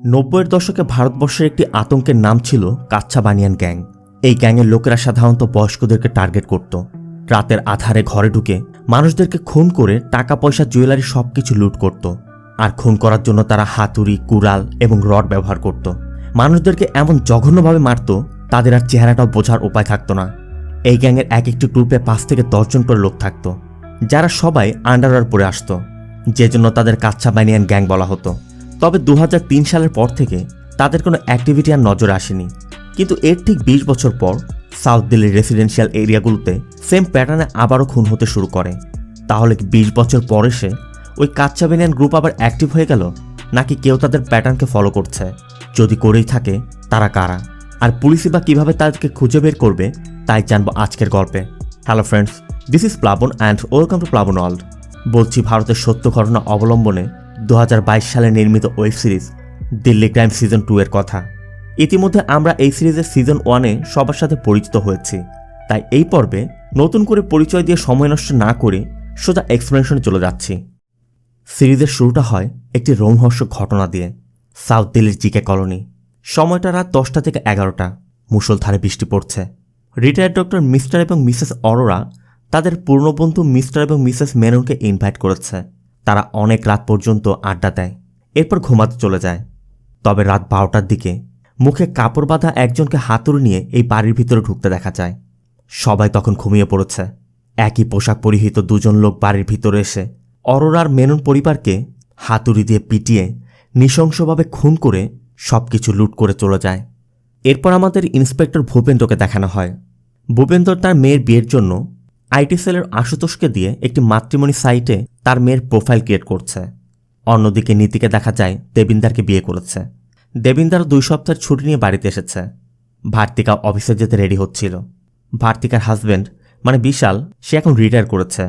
90-এর দশকে ভারতবর্ষের একটি আতঙ্কের নাম ছিল কাচ্চা বানিয়ান গ্যাং। এই গ্যাংয়ের লোকেরা সাধারণত বয়স্কদেরকে টার্গেট করত। রাতের আধারে ঘরে ঢুকে মানুষদেরকে খুন করে টাকা পয়সা জুয়েলারি সবকিছু লুট করত। আর খুন করার জন্য তারা হাতুড়ি, কুড়াল এবং রড ব্যবহার করত। মানুষদেরকে এমন জঘন্যভাবে মারত, তাদের আর চেহারাটাও বোঝার উপায় থাকত না। এই গ্যাংয়ের এক একটি গ্রুপে 5 থেকে 10 জন করে লোক থাকত, যারা সবাই আন্ডারওয়্যার পরে আসত, যে জন্য তাদের কাচ্চা বানিয়ান গ্যাং বলা হতো। তবে 2003 সালের পর থেকে তাদের কোনো অ্যাক্টিভিটি আর নজরে আসেনি। কিন্তু এর ঠিক 20 বছর পর সাউথ দিল্লির রেসিডেন্সিয়াল এরিয়াগুলোতে সেম প্যাটার্নে আবারও খুন হতে শুরু করে। তাহলে কি 20 বছর পর এসে ওই কাচ্চা বানিয়ান গ্রুপ আবার অ্যাক্টিভ হয়ে গেল, নাকি কেউ তাদের প্যাটার্নকে ফলো করছে? যদি করেই থাকে, তারা কারা, আর পুলিশই বা কীভাবে তাদেরকে খুঁজে বের করবে, তাই জানবো আজকের গল্পে। হ্যালো ফ্রেন্ডস, দিস ইজ প্লাবন অ্যান্ড ওয়েলকাম টু প্লাবন ওয়ার্ল্ড। বলছি ভারতের সত্য ঘটনা অবলম্বনে 2022 সালে নির্মিত web series Delhi crime season 2 এর কথা। ইতিমধ্যে আমরা এই সিরিজের সিজন 1-এ সবার সাথে পরিচিত হয়েছি, তাই এই পর্বে নতুন করে পরিচয় দিয়ে সময় নষ্ট না করে সোজা এক্সপ্লেনেশনে চলে যাচ্ছি। সিরিজের শুরুটা হয় একটি রোমহর্ষক ঘটনা দিয়ে। সাউথ দিল্লির জিকে কলোনি। সময়টা রাত 10টা থেকে 11টা। মুষলধারে বৃষ্টি পড়ছে। রিটায়ার্ড ডক্টর মিস্টার এবং মিসেস অরোরা তাদের পুরনো বন্ধু মিস্টার এবং মিসেস মেননকে ইনভাইট করেছে। তারা অনেক রাত পর্যন্ত আড্ডা দেয়, এরপর ঘুমাতে চলে যায়। তবে রাত 12টার দিকে মুখে কাপড় বাঁধা একজনকে হাতুড়ি নিয়ে এই বাড়ির ভিতরে ঢুকতে দেখা যায়। সবাই তখন ঘুমিয়ে পড়েছে। একই পোশাক পরিহিত 2 জন লোক বাড়ির ভিতরে এসে অরোরার মেনন পরিবারকে হাতুড়ি দিয়ে পিটিয়ে নৃশংসভাবে খুন করে সবকিছু লুট করে চলে যায়। এরপর আমাদের ইন্সপেক্টর ভূপেন্দ্রকে দেখানো হয়। ভূপেন্দ্র তার মেয়ের বিয়ের জন্য আইটি সেলের আশুতোষকে দিয়ে একটি মাতৃমণি সাইটে তার মেয়ের প্রোফাইল ক্রিয়েট করছে। অন্যদিকে নীতিকে দেখা যায় দেবিন্দারকে বিয়ে করেছে। দেবিন্দার 2 সপ্তাহের ছুটি নিয়ে বাড়িতে এসেছে। ভার্তিকা অফিসে যেতে রেডি হচ্ছিল। ভার্তিকার হাজব্যান্ড মানে বিশাল, সে এখন রিটায়ার করেছে,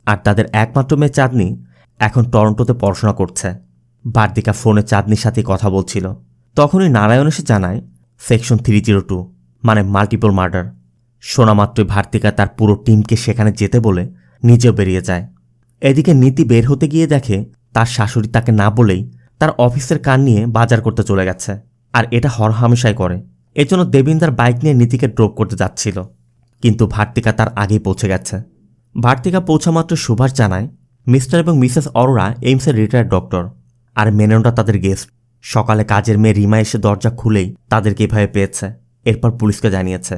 আর তাদের একমাত্র মেয়ে চাঁদনি এখন টরন্টোতে পড়াশোনা করছে। ভার্তিকা ফোনে চাঁদনির সাথে কথা বলছিল। তখনই নারায়ণ এসে জানায় সেকশন 302 মানে মাল্টিপল মার্ডার। শোনা মাত্রই ভার্তিকা তার পুরো টিমকে সেখানে যেতে বলে নিজেও বেরিয়ে যায়। এদিকে নীতি বের হতে গিয়ে দেখে তার শাশুড়ি তাকে না বলেই তার অফিসের কান নিয়ে বাজার করতে চলে গেছে, আর এটা হরহামেশাই করে। এজন্য দেবিন্দার বাইক নিয়ে নীতিকে ড্রপ করতে যাচ্ছিল, কিন্তু ভার্তিকা তার আগেই পৌঁছে গেছে। ভার্তিকা পৌঁছা মাত্র সুভাষ জানায় মিস্টার এবং মিসেস অরোরা এইমসের রিটায়ার্ড ডক্টর, আর মেননরা তাদের গেস্ট। সকালে কাজের মেয়ে রিমা এসে দরজা খুলেই তাদেরকে এভাবে পেয়েছে, এরপর পুলিশকে জানিয়েছে।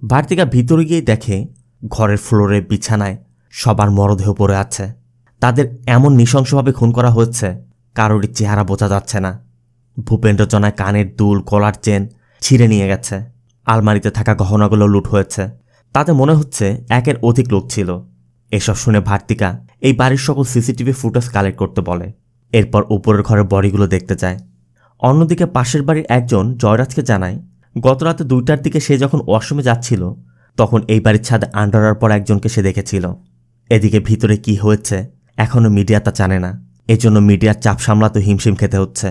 ভার্তিকা ভিতরে গিয়ে দেখে ঘরের ফ্লোরে বিছানায় সবার মরদেহ পড়ে আছে। তাদের এমন নৃশংসভাবে খুন করা হচ্ছে, কারোরই চেহারা বোঝা যাচ্ছে না। ভূপেন্দ্র জনায় কানের দুল, গলার চেন ছিঁড়ে নিয়ে গেছে। আলমারিতে থাকা গহনাগুলো লুট হয়েছে। তাতে মনে হচ্ছে 1-এর অধিক লোক ছিল। এসব শুনে ভার্তিকা এই বাড়ির সকল সিসিটিভি ফুটেজ কালেক্ট করতে বলে। এরপর উপরের ঘরের বডিগুলো দেখতে যায়। অন্যদিকে পাশের বাড়ির একজন জয়রাজকে জানায় গতরাতে 2টার দিকে সে যখন ওয়াশরুমে যাচ্ছিল, তখন এই বাড়ির ছাদে আন্ডারওয়্যার পর একজনকে সে দেখেছিল। এদিকে ভিতরে কি হয়েছে এখনও মিডিয়া তা জানে না, এজন্য মিডিয়ার চাপ সামলাতে হিমশিম খেতে হচ্ছে।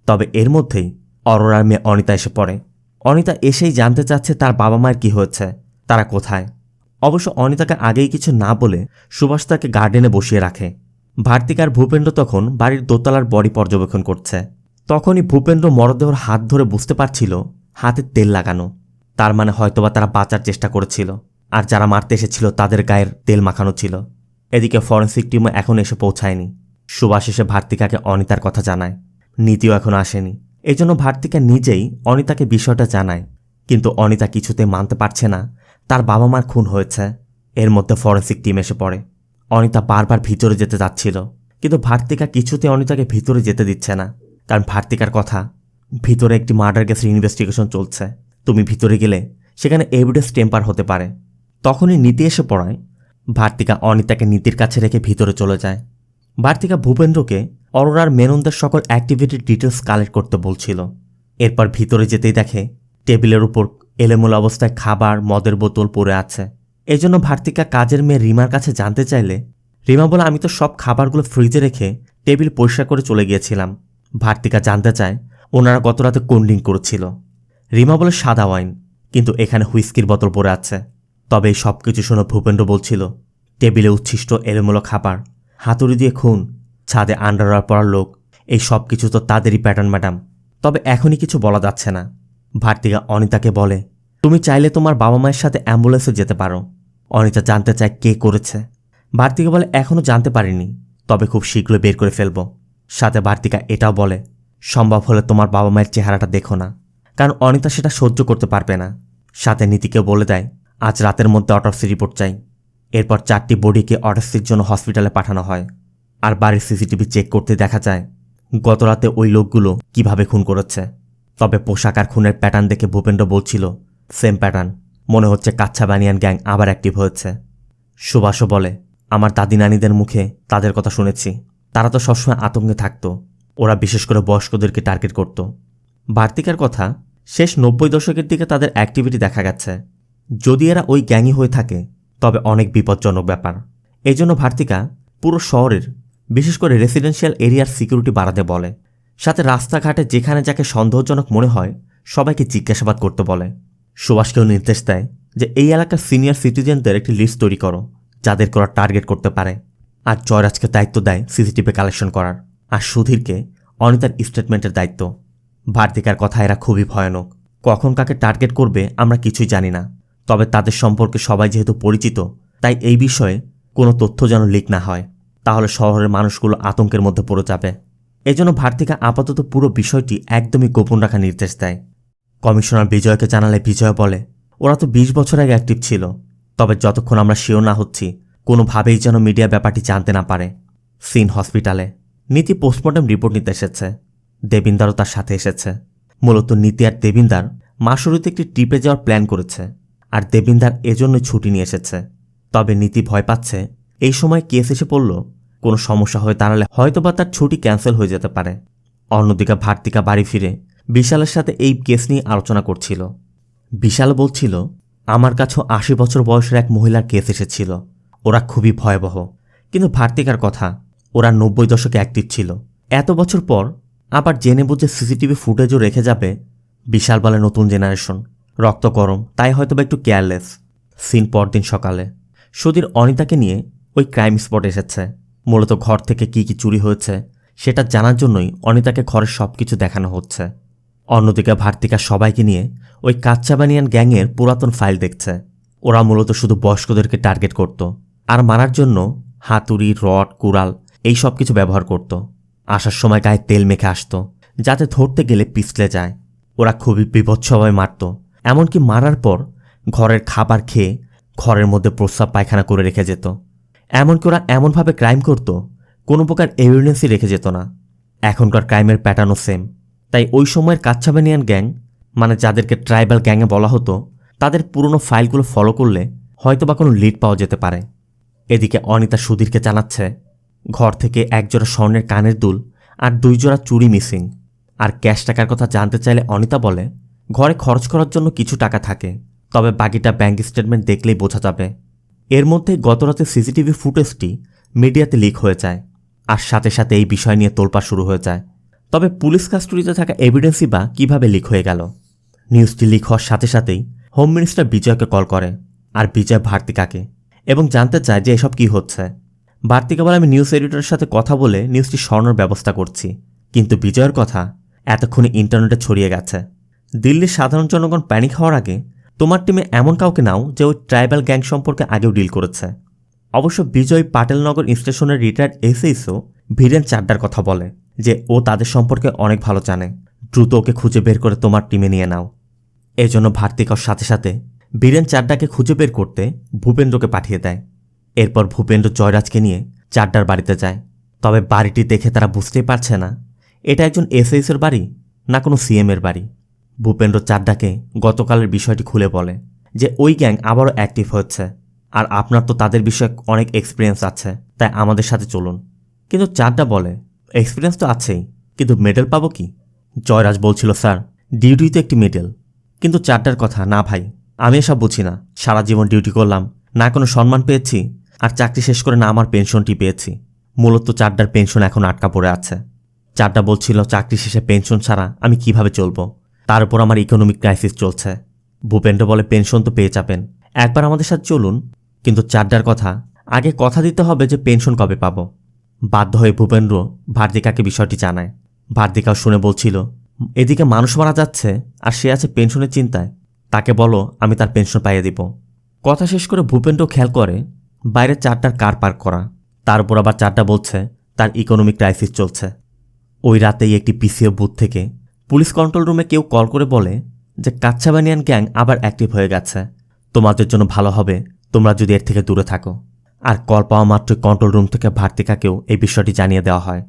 তবে এর মধ্যেই অরোরার মেয়ে অনিতা এসে পড়ে। অনিতা এসেই জানতে চাচ্ছে তার বাবা মায়ের কি হয়েছে, তারা কোথায়। অবশ্য অনিতাকে আগেই কিছু না বলে সুভাষ তাকে গার্ডেনে বসিয়ে রাখে। ভার্তিকার ভূপেন্দ্র তখন বাড়ির দোতলার বডি পর্যবেক্ষণ করছে। তখনই ভূপেন্দ্র মরদেহর হাত ধরে বুঝতে পারছিল হাতে তেল লাগানো। তার মানে হয়তোবা তারা বাঁচার চেষ্টা করেছিল, আর যারা মারতে এসেছিল তাদের গায়ের তেল মাখানো ছিল। এদিকে ফরেন্সিক টিমও এখন এসে পৌঁছায়নি। সুভাষ এসে ভার্তিকাকে অনিতার কথা জানায়। নীতিও এখন আসেনি, এজন্য ভার্তিকা নিজেই অনিতাকে বিষয়টা জানায়। কিন্তু অনিতা কিছুতেই মানতে পারছে না তার বাবা মার খুন হয়েছে। এর মধ্যে ফরেন্সিক টিম এসে পড়ে। অনিতা বারবার ভিতরে যেতে যাচ্ছিল, কিন্তু ভার্তিকা কিছুতে অনিতাকে ভিতরে যেতে দিচ্ছে না। কারণ ভার্তিকার কথা, ভিতরে একটি মার্ডার কেসের ইনভেস্টিগেশন চলছে, তুমি ভিতরে গেলে সেখানে এভিডেন্স টেম্পার হতে পারে। তখনই নীতি এসে পড়ায়। ভার্তিকা অনিতাকে নীতির কাছে রেখে ভিতরে চলে যায়। ভার্তিকা ভূপেন্দ্রকে অরোরার মেননদের সকল অ্যাক্টিভিটির ডিটেলস কালেক্ট করতে বলছিল। এরপর ভিতরে যেতেই দেখে টেবিলের উপর এলোমেলো অবস্থায় খাবার, মদের বোতল পড়ে আছে। এজন্য ভার্তিকা কাজের মেয়ে রিমার কাছে জানতে চাইলে রিমা বলে, আমি তো সব খাবারগুলো ফ্রিজে রেখে টেবিল পরিষ্কার করে চলে গিয়েছিলাম। ভার্তিকা জানতে চায় ওনারা গত রাতে কোন ড্রিঙ্ক করেছিল। রিমা বলে সাদা ওয়াইন, কিন্তু এখানে হুইস্কির বোতল পড়ে আছে। তবে এই সব কিছু শুনে ভূপেন্দ্র বলছিল টেবিলে উচ্ছিষ্ট এলোমেলো খাবার, হাতুড়ি দিয়ে খুন, ছাদে আন্ডারওয়্যার পরার লোক, এই সব কিছু তো তাদেরই প্যাটার্ন ম্যাডাম। তবে এখনই কিছু বলা যাচ্ছে না। ভার্তিকা অনিতাকে বলে, তুমি চাইলে তোমার বাবা মায়ের সাথে অ্যাম্বুলেন্সে যেতে পারো। অনিতা জানতে চায় কে করেছে। ভার্তিকা বলে, এখনও জানতে পারিনি, তবে খুব শীঘ্রই বের করে ফেলব। সাথে ভার্তিকা এটাও বলে, সম্ভব হলে তোমার বাবা মায়ের চেহারাটা দেখো না, কারণ অনিতা সেটা সহ্য করতে পারবে না। সাথে নীতিকেও বলে দেয়, আজ রাতের মধ্যে অটোপসি রিপোর্ট চাই। এরপর 4টি বডিকে অটোপসির জন্য হসপিটালে পাঠানো হয়। আর বাড়ির সিসিটিভি চেক করতে দেখা যায় গত রাতে ওই লোকগুলো কিভাবে খুন করেছে। তবে পোশাক আর খুনের প্যাটার্ন দেখে ভূপেন্দ্র বলছিল, সেম প্যাটার্ন, মনে হচ্ছে কাচ্চা বানিয়ান গ্যাং আবার অ্যাক্টিভ হয়েছে। সুভাষও বলে, আমার দাদি নানিদের মুখে তাদের কথা শুনেছি, তারা তো সবসময় আতঙ্কে থাকত, ওরা বিশেষ করে বয়স্কদেরকে টার্গেট করত। ভার্তিকার কথা, শেষ 90 দশকের দিকে তাদের অ্যাক্টিভিটি দেখা গেছে। যদি এরা ওই গ্যাংই হয়ে থাকে তবে অনেক বিপজ্জনক ব্যাপার। এই জন্য ভার্তিকা পুরো শহরের, বিশেষ করে রেসিডেন্সিয়াল এরিয়ার সিকিউরিটি বাড়াতে বলে। সাথে রাস্তাঘাটে যেখানে যাকে সন্দেহজনক মনে হয় সবাইকে জিজ্ঞাসাবাদ করতে বলে। সুভাষকেও নির্দেশ দেয় যে এই এলাকার সিনিয়র সিটিজেনদের একটি লিস্ট তৈরি করো যাদেরকে ওরা টার্গেট করতে পারে। আর জয়রাজকে দায়িত্ব দেয় সিসিটিভি কালেকশন করার, আর সুধীরকে অনিতার স্টেটমেন্টের দায়িত্ব। ভার্তিকার কথা, এরা খুবই ভয়ানক, কখন কাকে টার্গেট করবে আমরা কিছুই জানি না। তবে তাদের সম্পর্কে সবাই যেহেতু পরিচিত, তাই এই বিষয়ে কোনো তথ্য যেন লিক না হয়, তাহলে শহরের মানুষগুলো আতঙ্কের মধ্যে পড়ে যাবে। এজন্য ভার্তিকা আপাতত পুরো বিষয়টি একদমই গোপন রাখার নির্দেশ দেয়। কমিশনার বিজয়কে জানালে বিজয় বলে, ওরা তো 20 বছর আগে অ্যাক্টিভ ছিল, তবে যতক্ষণ আমরা শিওর না হচ্ছি কোনোভাবেই যেন মিডিয়া ব্যাপারটি জানতে না পারে। সিন হসপিটালে নীতি পোস্টমর্টম রিপোর্ট নিতে এসেছে। দেবিন্দারও তার সাথে এসেছে। মূলত নীতি আর দেবিন্দার মাসুরিতে একটি ট্রিপে যাওয়ার প্ল্যান করেছে, আর দেবিন্দার এজন্যই ছুটি নিয়ে এসেছে। তবে নীতি ভয় পাচ্ছে এই সময় কেস এসে পড়ল কোনো সমস্যা হয়ে দাঁড়ালে হয়তোবা তার ছুটি ক্যান্সেল হয়ে যেতে পারে। অন্যদিকে ভার্তিকা বাড়ি ফিরে বিশালের সাথে এই কেস নিয়ে আলোচনা করছিল। বিশাল বলছিল, আমার কাছেও 80 বছর বয়সের এক মহিলার কেস এসেছিল, ওরা খুবই ভয়াবহ। কিন্তু ভার্তিকার কথা, ওরা 90 দশকে অ্যাক্টিভ ছিল, এত বছর পর আবার জেনে বুঝে সিসিটিভি ফুটেজও রেখে যাবে। বিশাল বলে, নতুন জেনারেশন, রক্ত গরম, তাই হয়তোবা একটু কেয়ারলেস। সিন পরদিন সকালে সুধীর অনিতাকে নিয়ে ওই ক্রাইম স্পটে এসেছে। মূলত ঘর থেকে কি কি চুরি হয়েছে সেটা জানার জন্যই অনিতাকে ঘরের সবকিছু দেখানো হচ্ছে। অন্যদিকে ভার্তিকা সবাইকে নিয়ে ওই কাচ্চা বানিয়ান গ্যাংয়ের পুরাতন ফাইল দেখছে। ওরা মূলত শুধু বয়স্কদেরকে টার্গেট করত, আর মারার জন্য হাতুড়ি, রড, কুড়াল এই সব কিছু ব্যবহার করত। আসার সময় গায়ে তেল মেখে আসত, যাতে ধরতে গেলে পিছলে যায়। ওরা খুবই বিভৎসভাবে মারত, এমনকি মারার পর ঘরের খাবার খেয়ে ঘরের মধ্যে প্রস্রাব পায়খানা করে রেখে যেত। এমনকি ওরা এমনভাবে ক্রাইম করত কোনো প্রকার এভিডেন্সই রেখে যেত না। এখনকার ক্রাইমের প্যাটার্নও সেম। তাই ওই সময়ের কাচ্চা বানিয়ান গ্যাং, মানে যাদেরকে ট্রাইবাল গ্যাংয়ে বলা হতো, তাদের পুরনো ফাইলগুলো ফলো করলে হয়তোবা কোনো লিড পাওয়া যেতে পারে। এদিকে অনিতা সুধীরকে জানাচ্ছে ঘর থেকে 1 জোড়া স্বর্ণের কানের দুল আর 2 জোড়া চুড়ি মিসিং। আর ক্যাশ টাকার কথা জানতে চাইলে অনিতা বলে, ঘরে খরচ করার জন্য কিছু টাকা থাকে, তবে বাকিটা ব্যাংক স্টেটমেন্ট দেখলেই বোঝা যাবে। এর মধ্যে গতরাতে সিসিটিভি ফুটেজটি মিডিয়াতে লিক হয়ে যায়, আর সাথে সাথে এই বিষয় নিয়ে তোলপাড় শুরু হয়ে যায়। তবে পুলিশ কাস্টডিতে থাকা এভিডেন্সই বা কীভাবে লিক হয়ে গেল? নিউজটি লিক হওয়ার সাথে সাথেই হোম মিনিস্টার বিজয়কে কল করে, আর বিজয় ভার্তিকাকে, এবং জানতে চায় যে এসব কী হচ্ছে। ভার্তিকা বলে, আমি নিউজ এডিটরের সাথে কথা বলে নিউজটি সরানোর ব্যবস্থা করছি। কিন্তু বিজয়ের কথা এতক্ষণে ইন্টারনেটে ছড়িয়ে গেছে। দিল্লির সাধারণ জনগণ প্যানিক হওয়ার আগে তোমার টিমে এমন কাউকে নাও যে ওই ট্রাইবাল গ্যাং সম্পর্কে আগেও ডিল করেছে। অবশ্য বিজয় পাটেলনগর স্টেশনের রিটায়ার্ড এসএইচও ভিরেন চাড্ডার কথা বলে যে ও তাদের সম্পর্কে অনেক ভালো জানে, দ্রুত ওকে খুঁজে বের করে তোমার টিমে নিয়ে নাও। এজন্য ভার্তিকার সাথে সাথে বীরেন চাড্ডাকে খুঁজে বের করতে ভূপেন্দ্রকে পাঠিয়ে দেয়। এরপর ভূপেন্দ্র জয়রাজকে নিয়ে চাড্ডার বাড়িতে যায়। তবে বাড়িটি দেখে তারা বুঝতেই পারছে না এটা একজন এসএইচের বাড়ি না কোনো সিএমের বাড়ি। ভূপেন্দ্র চাড্ডাকে গতকালের বিষয়টি খুলে বলে যে ওই গ্যাং আবারও অ্যাক্টিভ হচ্ছে, আর আপনার তো তাদের বিষয়ে অনেক এক্সপিরিয়েন্স আছে, তাই আমাদের সাথে চলুন। কিন্তু চাড্ডা বলে, এক্সপিরিয়েন্স তো আছেই, কিন্তু মেডেল পাবো কি? জয়রাজ বলছিল, স্যার ডিউটি তো একটি মেডেল। কিন্তু চাড্ডার কথা, না ভাই, আমি এসব বুঝি না। সারা জীবন ডিউটি করলাম, না কোনো সম্মান পেয়েছি, আর চাকরি শেষ করে না আমার পেনশনটি পেয়েছি। মূলত চাড্ডার পেনশন এখন আটকা পড়ে আছে। চাড্ডা বলছিল, চাকরি শেষে পেনশন ছাড়া আমি কিভাবে চলবো, তার উপর আমার ইকোনমিক ক্রাইসিস চলছে। ভূপেন্দ্র বলে, পেনশন তো পেয়ে যাবেন, একবার আমাদের সাথে চলুন। কিন্তু চাড্ডার কথা, আগে কথা দিতে হবে যে পেনশন কবে পাবো। বাধ্য হয়ে ভূপেন্দ্র ভার্তিকাকে বিষয়টি জানায়। ভার্তিকাও শুনে বলছিল, এদিকে মানুষ মারা যাচ্ছে আর সে আছে পেনশনের চিন্তায়। তাকে বলো আমি তার পেনশন পাইয়ে দিব। কথা শেষ করে ভূপেন্দ্র খেয়াল করে বাইরে চারটার কার পার্ক করা, তার উপর আবার চারটা বলছে তার ইকোনমিক ক্রাইসিস চলছে। ওই রাতেই একটি পিসিও বুথ থেকে পুলিশ কন্ট্রোল রুমে কেউ কল করে বলে যে কাচ্চাবানিয়ান গ্যাং আবার অ্যাক্টিভ হয়ে গেছে, তোমাদের জন্য ভালো হবে তোমরা যদি এর থেকে দূরে থাকো। আর কল পাওয়া মাত্রই কন্ট্রোল রুম থেকে ভার্তিকাকেও এই বিষয়টি জানিয়ে দেওয়া হয়।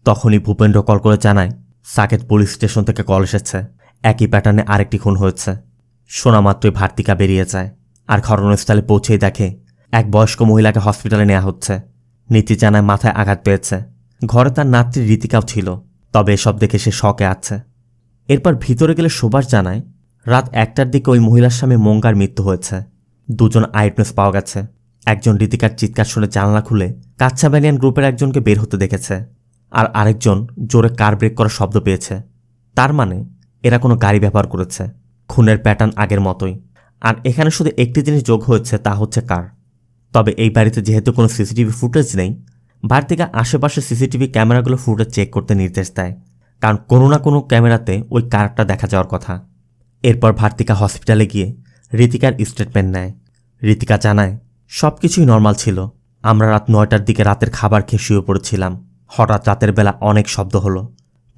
তখনই ভূপেন্দ্র কল করে জানায় সাকেত পুলিশ স্টেশন থেকে কল এসেছে, একই প্যাটার্নে আরেকটি খুন হয়েছে। শোনা মাত্রই ভার্তিকা বেরিয়ে যায় আর ঘটনাস্থলে পৌঁছেই দেখে এক বয়স্ক মহিলাকে হসপিটালে নেওয়া হচ্ছে। নীতি জানায় মাথায় আঘাত পেয়েছে। ঘরে তার নাতৃ রীতিকাও ছিল, তবে এসব দেখে সে শকে আছে। এরপর ভিতরে গেলে সুভাষ জানায় রাত 1টার দিকে ওই মহিলার স্বামী মঙ্গার মৃত্যু হয়েছে। দুজন আইটনেস পাওয়া গেছে। একজন রীতিকার চিৎকার শুনে জানলা খুলে কাচ্চাবানিয়ান গ্রুপের একজনকে বের হতে দেখেছে, আর আরেকজন জোরে কার ব্রেক করার শব্দ পেয়েছে। তার মানে এরা কোনো গাড়ি ব্যবহার করেছে। খুনের প্যাটার্ন আগের মতোই, আর এখানে শুধু একটি জিনিস যোগ হয়েছে, তা হচ্ছে কার। তবে এই বাড়িতে যেহেতু কোনো সিসিটিভি ফুটেজ নেই, ভার্তিকা আশেপাশে সিসিটিভি ক্যামেরাগুলো ফুটেজ চেক করতে নির্দেশ দেয়, কারণ কোনো না কোনো ক্যামেরাতে ওই কারটা দেখা যাওয়ার কথা। এরপর ভার্তিকা হসপিটালে গিয়ে রীতিকার স্টেটমেন্ট নেয়। রীতিকা জানায় সব কিছুই নর্মাল ছিল। আমরা রাত 9টার দিকে রাতের খাবার খেয়ে শুয়ে পড়েছিলাম। হঠাৎ রাতের বেলা অনেক শব্দ হলো।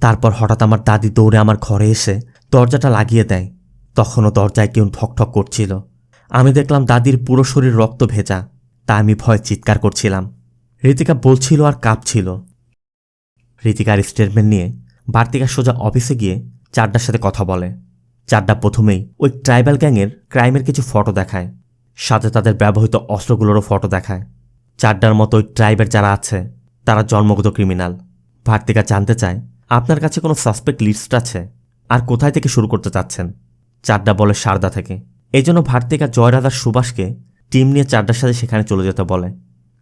তারপর হঠাৎ আমার দাদি দৌড়ে আমার ঘরে এসে দরজাটা লাগিয়ে দেয়। তখনও দরজায় কেউ ঠকঠক করছিল। আমি দেখলাম দাদির পুরো শরীর রক্ত ভেজা, তা আমি ভয়ে চিৎকার করছিলাম। রীতিকা বলছিল আর কাঁপছিল। রীতিকার স্টেটমেন্ট নিয়ে ভার্তিকা সোজা অফিসে গিয়ে চাড্ডার সাথে কথা বলে। চাড্ডা প্রথমেই ওই ট্রাইবাল গ্যাংয়ের ক্রাইমের কিছু ফটো দেখায়, সাথে তাদের ব্যবহৃত অস্ত্রগুলোরও ফটো দেখায়। চাড্ডার মতো ওই ট্রাইবের যারা আছে তারা জন্মগত ক্রিমিনাল। ভার্তিকা জানতে চায় আপনার কাছে কোনো সাসপেক্ট লিস্ট আছে, আর কোথায় থেকে শুরু করতে চাচ্ছেন। চাড্ডা বলে সারদা থেকে। এই জন্য ভার্তিকা জয়রাজ আর সুভাষকে টিম নিয়ে চাড্ডার সাথে সেখানে চলে যেতে বলে।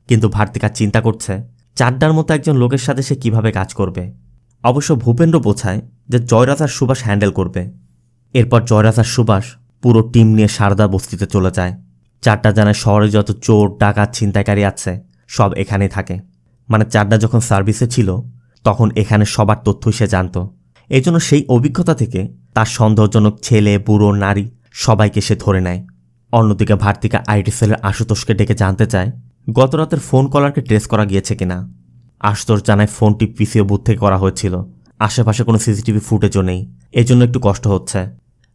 কিন্তু ভার্তিকা চিন্তা করছে চাড্ডার মতো একজন লোকের সাথে সে কিভাবে কাজ করবে। অবশ্য ভূপেন্দ্র বোঝায় যে জয়রাজ আর সুভাষ হ্যান্ডেল করবে। এরপর জয়রাজ আর সুভাষ পুরো টিম নিয়ে সারদা বস্তিতে চলে যায়। চাড্ডা জানায় শহরে যত চোর ডাকাত ছিনতাইকারী আছে সব এখানেই থাকে। মানে চাড্ডা যখন সার্ভিসে ছিল তখন এখানে সবার তথ্যই সে জানত। এই জন্য সেই অভিজ্ঞতা থেকে তার সন্দেহজনক ছেলে বুড়ো নারী সবাইকে সে ধরে নেয়। অন্যদিকে ভার্তিকা আইটি সেলের আশুতোষকে ডেকে জানতে চায় গত রাতের ফোন কলারকে ট্রেস করা গিয়েছে কিনা। আশুতোষ জানায় ফোনটি পিসিও বুথ থেকে করা হয়েছিল, আশেপাশে কোনো সিসিটিভি ফুটেজও নেই, এজন্য একটু কষ্ট হচ্ছে।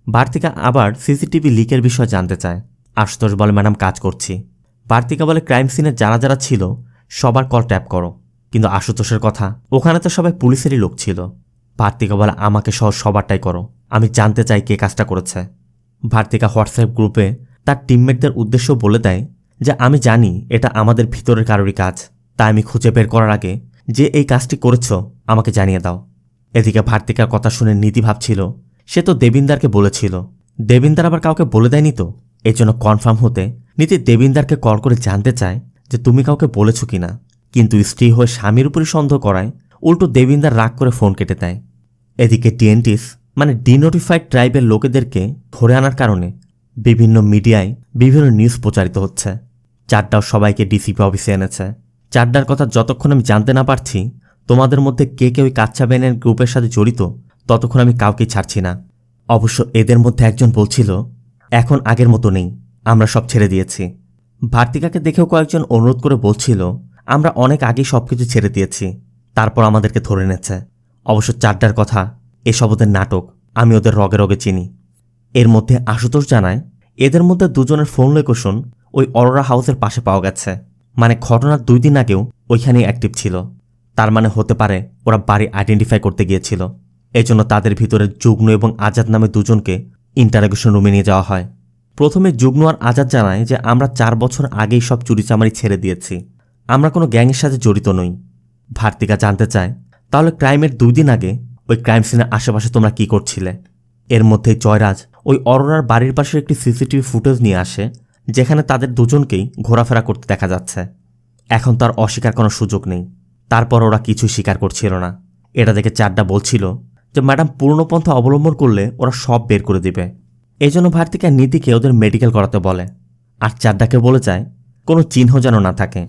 ভার্তিকা আবার সিসিটিভি লিকের বিষয়ে জানতে চায়। আশুতোষ বলে ম্যাডাম কাজ করছি। ভার্তিকা বলে ক্রাইম সিনে যারা যারা ছিল সবার কল ট্যাপ করো। কিন্তু আশুতোষের কথা ওখানে তো সবাই পুলিশেরই লোক ছিল। ভার্তিকা বলে আমাকে সহ সবারটাই করো, আমি জানতে চাই কে কাজটা করেছে। ভার্তিকা হোয়াটসঅ্যাপ গ্রুপে তার টিমমেটদের উদ্দেশ্য বলে দেয় যে আমি জানি এটা আমাদের ভিতরের কারোরই কাজ, তাই আমি খুঁজে বের করার আগে যে এই কাজটি করেছ আমাকে জানিয়ে দাও। এদিকে ভার্তিকার কথা শুনে নীতি ভাবছিল সে তো দেবিন্দারকে বলেছিল, দেবিন্দার আবার কাউকে বলে দেয়নি তো। এই জন্য কনফার্ম হতে নীতি দেবিন্দারকে কল করে জানতে চায় যে তুমি কাউকে বলেছ কিনা। কিন্তু স্ত্রী হয়ে স্বামীর উপরই সন্দেহ করায় উল্টো দেবিন্দার রাগ করে ফোন কেটে দেয়। এদিকে টিএনটিস মানে ডিনোটিফাইড ট্রাইবের লোকেদেরকে ধরে আনার কারণে বিভিন্ন মিডিয়ায় বিভিন্ন নিউজ প্রচারিত হচ্ছে। চাড্ডাও সবাইকে ডিসিপি অফিসে এনেছে। চাড্ডার কথা যতক্ষণ আমি জানতে না পারছি তোমাদের মধ্যে কে কে ওই কাচ্চাবানিয়ান গ্রুপের সাথে জড়িত ততক্ষণ আমি কাউকেই ছাড়ছি না। অবশ্য এদের মধ্যে একজন বলছিল এখন আগের মতো নেই, আমরা সব ছেড়ে দিয়েছি। ভার্তিকাকে দেখেও কয়েকজন অনুরোধ করে বলছিল আমরা অনেক আগেই সবকিছু ছেড়ে দিয়েছি, তারপর আমাদেরকে ধরে এনেছে। অবশ্য চাড্ডার কথা এসব ওদের নাটক, আমি ওদের রগে রগে চিনি। এর মধ্যে আশুতোষ জানায় এদের মধ্যে দুজনের ফোন লোকেশন ওই অরোরা হাউসের পাশে পাওয়া গেছে। মানে ঘটনার 2 দিন আগেও ওইখানেই অ্যাক্টিভ ছিল। তার মানে হতে পারে ওরা বাড়ি আইডেন্টিফাই করতে গিয়েছিল। এজন্য তাদের ভিতরে যুগ্ন এবং আজাদ নামে দুজনকে ইন্টারোগেশন রুমে নিয়ে যাওয়া হয়। প্রথমে যুগ্ন আর আজাদ জানায় যে আমরা 4 বছর আগেই সব চুরিচামারি ছেড়ে দিয়েছি, আমরা কোনো গ্যাংয়ের সাথে জড়িত নই। ভার্তিকা জানতে চায় তাহলে ক্রাইমের 2 দিন আগে ওই ক্রাইম সিনের আশেপাশে তোমরা কি করছিলে। এর মধ্যেই জয়রাজ ওই অরোরার বাড়ির পাশে একটি সিসিটিভি ফুটেজ নিয়ে আসে যেখানে তাদের দুজনকেই ঘোরাফেরা করতে দেখা যাচ্ছে। এখন তার অস্বীকার কোনো সুযোগ নেই। তারপর ওরা কিছুই স্বীকার করছিল না। এটা দেখে চাড্ডা বলছিল যে ম্যাডাম পুরনো পন্থা অবলম্বন করলে ওরা সব বের করে দিবে। এই জন্য ভার্তিকা নীতিকে ওদের মেডিকেল করাতে বলে, আর চাড্ডাকে বলে যায় কোনো চিহ্ন যেন না থাকে।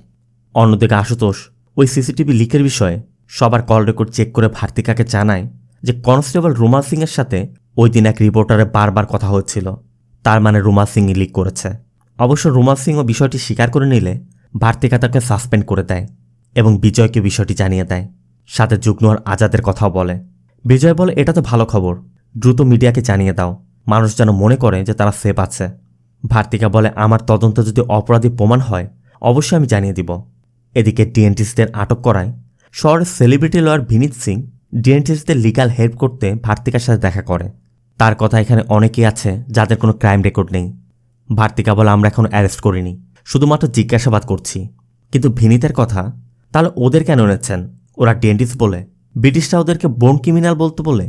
অন্যদিকে আশুতোষ ওই সিসিটিভি লিকের বিষয়ে সবার কল রেকর্ড চেক করে ভার্তিকাকে জানায় যে কনস্টেবল রুমাল সিংয়ের সাথে ওই দিন এক রিপোর্টারে বারবার কথা হচ্ছিল। তার মানে রুমাল সিংই লিক করেছে। অবশ্য রুমাল সিংও বিষয়টি স্বীকার করে নিলে ভার্তিকা তাকে সাসপেন্ড করে দেয় এবং বিজয়কে বিষয়টি জানিয়ে দেয়। সাথে যুগ্ন আর আজাদের কথাও বলে। বিজয় বলে, এটা তো ভালো খবর, দ্রুত মিডিয়াকে জানিয়ে দাও, মানুষ যেন মনে করে যে তারা সেফ আছে। ভার্তিকা বলে, আমার তদন্ত যদি অপরাধী প্রমাণ হয় অবশ্যই আমি জানিয়ে দিব। এদিকে ডিএনটিসিদের আটক করায় শহরের সেলিব্রিটি লয়ার বিনীত সিং ডিএনটিসিদের লিগাল হেল্প করতে ভার্তিকার সাথে দেখা করে। তার কথা, এখানে অনেকেই আছে যাদের কোনো ক্রাইম রেকর্ড নেই। ভার্তিকা বলে, আমরা এখন অ্যারেস্ট করিনি, শুধুমাত্র জিজ্ঞাসাবাদ করছি। কিন্তু বিনীতের কথা, তাহলে ওদের কেন এনেছেন? ওরা ডিএনটিস বলে ব্রিটিশরা ওদেরকে বোন ক্রিমিনাল বলতে বলে।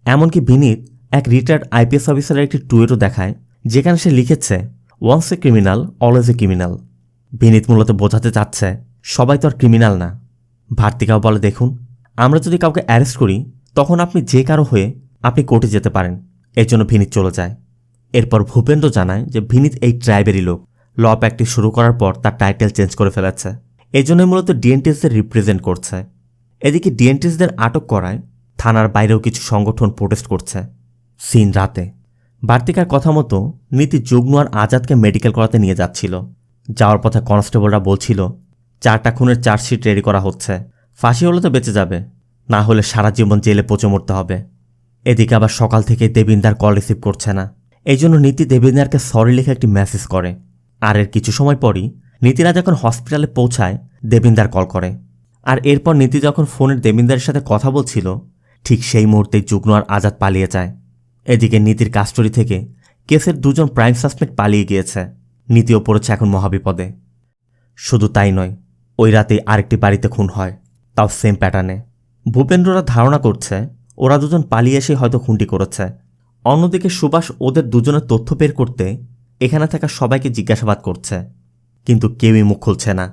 এমনকি বিনীত এক রিটায়ার্ড আইপিএস অফিসারের একটি টুইটও দেখায়, যেখানে সে লিখেছে, once a criminal always a criminal. Vineet মূলত বোঝাতে চাচ্ছে সবাই তো আর ক্রিমিনাল না। ভার্তিকাও বলে, দেখুন, আমরা যদি কাউকে অ্যারেস্ট করি তখন আপনি যে কারো হয়ে আপনি কোর্টে যেতে পারেন। এর জন্য বিনীত চলে যায়। এরপর ভূপেন্দ্র জানায় যে বিনীত এই ট্রাইবেরই লোক। ল প্র্যাকটিস শুরু করার পর তার টাইটেল চেঞ্জ করে ফেলেছে, এই জন্য মূলত ডিএনটিসদের রিপ্রেজেন্ট করছে। এদিকে ডিএনটিসদের আটক করায় থানার বাইরেও কিছু সংগঠন প্রোটেস্ট করছে। সিন রাতে। ভার্তিকার কথা মতো নীতি যুগ্ন আর আজাদকে মেডিকেল করাতে নিয়ে যাচ্ছিল। যাওয়ার পথে কনস্টেবলরা বলছিল 4টা খুনের চার্জশিট রেডি করা হচ্ছে, ফাঁসি হলে তো বেঁচে যাবে, না হলে সারা জীবন জেলে পচে মরতে হবে। এদিকে আবার সকাল থেকে দেবিন্দার কল রিসিভ করছে না। এই জন্য নীতি দেবিন্দারকে সরি লিখে একটি মেসেজ করে। আর এর কিছু সময় পরই নীতিরা যখন হসপিটালে পৌঁছায় দেবিন্দার কল করে। আর এরপর নীতি যখন ফোনের দেবিন্দারের সাথে কথা বলছিল ঠিক সেই মুহূর্তেই যুগ্ন আর আজাদ পালিয়ে যায়। এদিকে নীতির কাস্টডি থেকে কেসের 2জন প্রাইম সাসপেক্ট পালিয়ে গিয়েছে। নীতিও পড়েছে এখন মহাবিপদে। শুধু তাই নয়, ওই রাতেই আরেকটি বাড়িতে খুন হয়, তাও সেম প্যাটার্নে। ভূপেন্দ্ররা ধারণা করছে ওরা 2জন পালিয়ে এসে হয়তো খুনটি করেছে। অন্যদিকে সুভাষ ওদের 2জনের তথ্য বের করতে এখানে থাকা সবাইকে জিজ্ঞাসাবাদ করছে, কিন্তু কেউই মুখ খুলছে না।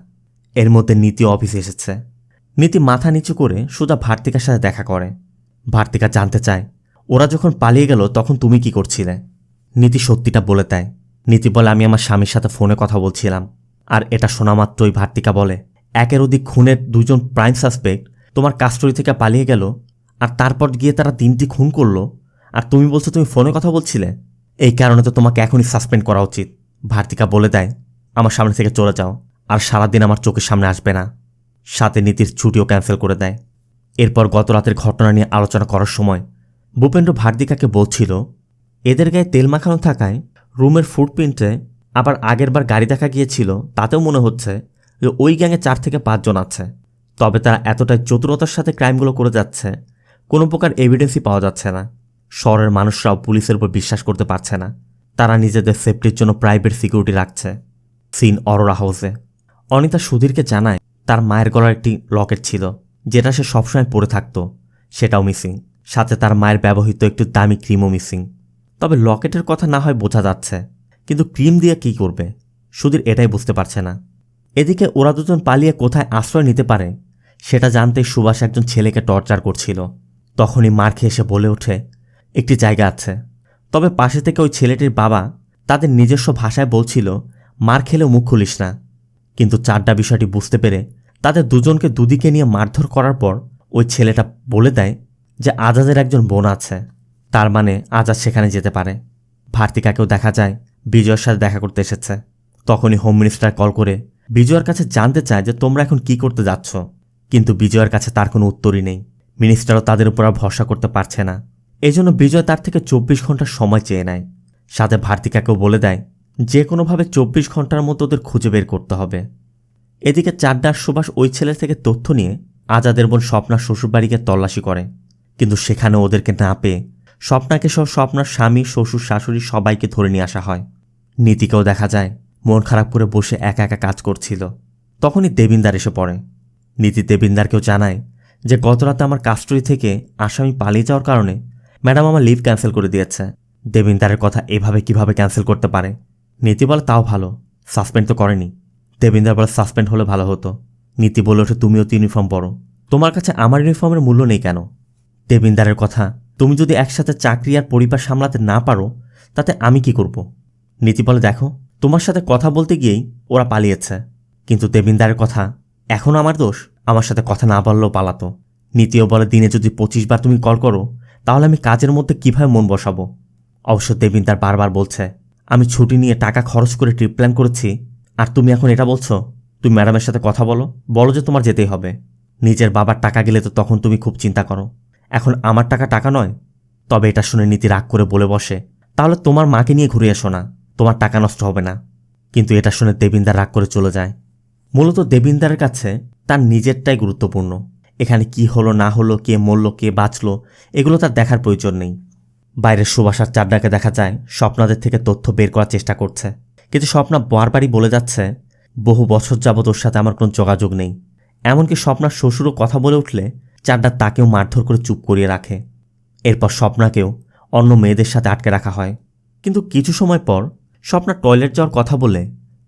এর মধ্যে নীতি অফিসে এসেছে। নীতি মাথা নিচু করে সোজা ভার্তিকার সাথে দেখা করে। ভার্তিকা জানতে চায়, ওরা যখন পালিয়ে গেল তখন তুমি কি করছিলে? নীতি সত্যিটা বলে দেয়। নীতি বলে, আমি আমার স্বামীর সাথে ফোনে কথা বলছিলাম। আর এটা শোনা মাত্রই ভার্তিকা বলে, একের অধিক খুনের 2জন প্রাইম সাসপেক্ট তোমার কাস্টডি থেকে পালিয়ে গেল, আর তারপর গিয়ে তারা 3টি খুন করলো, আর তুমি বলছো তুমি ফোনে কথা বলছিলে? এই কারণে তো তোমাকে এখনই সাসপেন্ড করা উচিত। ভার্তিকা বলে দেয়, আমার সামনে থেকে চলে যাও, আর সারাদিন আমার চোখের সামনে আসবে না। সাথে নীতির ছুটিও ক্যান্সেল করে দেয়। এরপর গত রাতের ঘটনা নিয়ে আলোচনা করার সময় ভূপেন্দ্র ভার্তিকাকে বলছিল, এদের গায়ে তেল মাখানো থাকায় রুমের ফুটপ্রিন্টে আবার আগেরবার গাড়ি দেখা গিয়েছিল, তাতেও মনে হচ্ছে যে ওই গ্যাংয়ে 4 থেকে 5 জন আছে। তবে তারা এতটাই চতুরতার সাথে ক্রাইমগুলো করে যাচ্ছে, কোনো প্রকার এভিডেন্সই পাওয়া যাচ্ছে না। শহরের মানুষরাও পুলিশের উপর বিশ্বাস করতে পারছে না। তারা নিজেদের সেফটির জন্য প্রাইভেট সিকিউরিটি রাখছে। সিন অরোরা হাউসে। অনিতা সুধীরকে জানায় তার মায়ের গলার একটি লকেট ছিল, যেটা সে সবসময় পরে থাকত, সেটাও মিসিং। সাথে তার মায়ের ব্যবহৃত একটু দামি ক্রিমও মিসিং। তবে লকেটের কথা না হয় বোঝা যাচ্ছে, কিন্তু ক্রিম দিয়ে কী করবে সুধীর এটাই বুঝতে পারছে না। এদিকে ওরা 2জন পালিয়ে কোথায় আশ্রয় নিতে পারে সেটা জানতে সুভাষ একজন ছেলেকে টর্চার করছিল। তখনই মার খেয়ে এসে বলে ওঠে, একটি জায়গা আছে। তবে পাশে থেকে ওই ছেলেটির বাবা তাদের নিজস্ব ভাষায় বলছিল, মার খেলেও মুখ খুলিস না। কিন্তু চাড্ডা বিষয়টি বুঝতে পেরে তাদের 2জনকে দুদিকে নিয়ে মারধর করার পর ওই ছেলেটা বলে দেয় যে আজাদের একজন বোন আছে, তার মানে আজাদ সেখানে যেতে পারে। ভার্তিকাকেও দেখা যায় বিজয়ের সাথে দেখা করতে এসেছে। তখনই হোম মিনিস্টার কল করে বিজয়ের কাছে জানতে চায় যে তোমরা এখন কি করতে যাচ্ছ, কিন্তু বিজয়ের কাছে তার কোনো উত্তরই নেই। মিনিস্টারও তাদের উপর আর ভরসা করতে পারছে না। এজন্য বিজয় তার থেকে 24 ঘন্টার সময় চেয়ে নেয়। সাথে ভার্তিকাকেও বলে দেয় যে কোনোভাবে 24 ঘন্টার মতো ওদের খুঁজে বের করতে হবে। এদিকে চাড্ডার সুভাষ ওই ছেলের থেকে তথ্য নিয়ে আজাদের বোন স্বপ্নার শ্বশুরবাড়িকে তল্লাশি করে, কিন্তু সেখানে ওদেরকে না পেয়ে স্বপ্নাকে সহ স্বপ্নার স্বামী, শ্বশুর, শাশুড়ি সবাইকে ধরে নিয়ে আসা হয়। নীতিকেও দেখা যায় মন খারাপ করে বসে একা একা কাজ করছিল। তখনই দেবিন্দার এসে পড়ে। নীতি দেবিন্দারকেও জানায় যে গতরাতে আমার কাস্টডি থেকে আসামি পালিয়ে যাওয়ার কারণে ম্যাডাম আমার লিভ ক্যান্সেল করে দিয়েছে। দেবিন্দারের কথা এভাবে কিভাবে ক্যান্সেল করতে পারে? নীতি বলে, তাও ভালো, সাসপেন্ড তো করেনি। দেবিন্দার বলে, সাসপেন্ড হলে ভালো হতো। নীতি বলে ওঠে, তুমিও তো ইউনিফর্ম পরো, তোমার কাছে আমার ইউনিফর্মের মূল্য নেই কেন? দেবিন্দারের কথা, তুমি যদি একসাথে চাকরি আর পরিবার সামলাতে না পারো তাতে আমি কি করব? নীতি বলে, দেখো, তোমার সাথে কথা বলতে গিয়েই ওরা পালিয়েছে। কিন্তু দেবিন্দারের কথা, এখনও আমার দোষ? আমার সাথে কথা না বললেও পালাতো। নীতিও বলে, দিনে যদি 25 বার তুমি কল করো তাহলে আমি কাজের মধ্যে কিভাবে মন বসাবো? অবশ্য দেবিন্দার বারবার বলছে, আমি ছুটি নিয়ে টাকা খরচ করে ট্রিপ প্ল্যান করেছি, আর তুমি এখন এটা বলছো? তুমি ম্যাডামের সাথে কথা বলো যে তোমার যেতেই হবে। নিজের বাবার টাকা গেলে তো তখন তুমি খুব চিন্তা করো, এখন আমার টাকা নয়। তবে এটা শুনে নীতি রাগ করে বলে বসে, তাহলে তোমার মাকে নিয়ে ঘুরে এসো না, তোমার টাকা নষ্ট হবে না। কিন্তু এটা শুনে দেবিন্দার রাগ করে চলে যায়। মূলত দেবিন্দারের কাছে তার নিজেরটাই গুরুত্বপূর্ণ। এখানে কি হলো না হলো, কে মরল কে বাঁচল, এগুলো তার দেখার প্রয়োজন নেই। বাইরের সুবাস আর চাড্ডাকে দেখা যায় স্বপ্নাদের থেকে তথ্য বের করার চেষ্টা করছে, কিন্তু স্বপ্না বারবারই বলে যাচ্ছে বহু বছর যাবৎ ওর সাথে আমার কোনো যোগাযোগ নেই। এমনকি স্বপ্নার শ্বশুরও কথা বলে উঠলে চাড্ডা তাকেও মারধর করে চুপ করিয়ে রাখে। এরপর স্বপ্নাকেও অন্য মেয়েদের সাথে আটকে রাখা হয়। কিন্তু কিছু সময় পর স্বপ্না টয়লেট যাওয়ার কথা বলে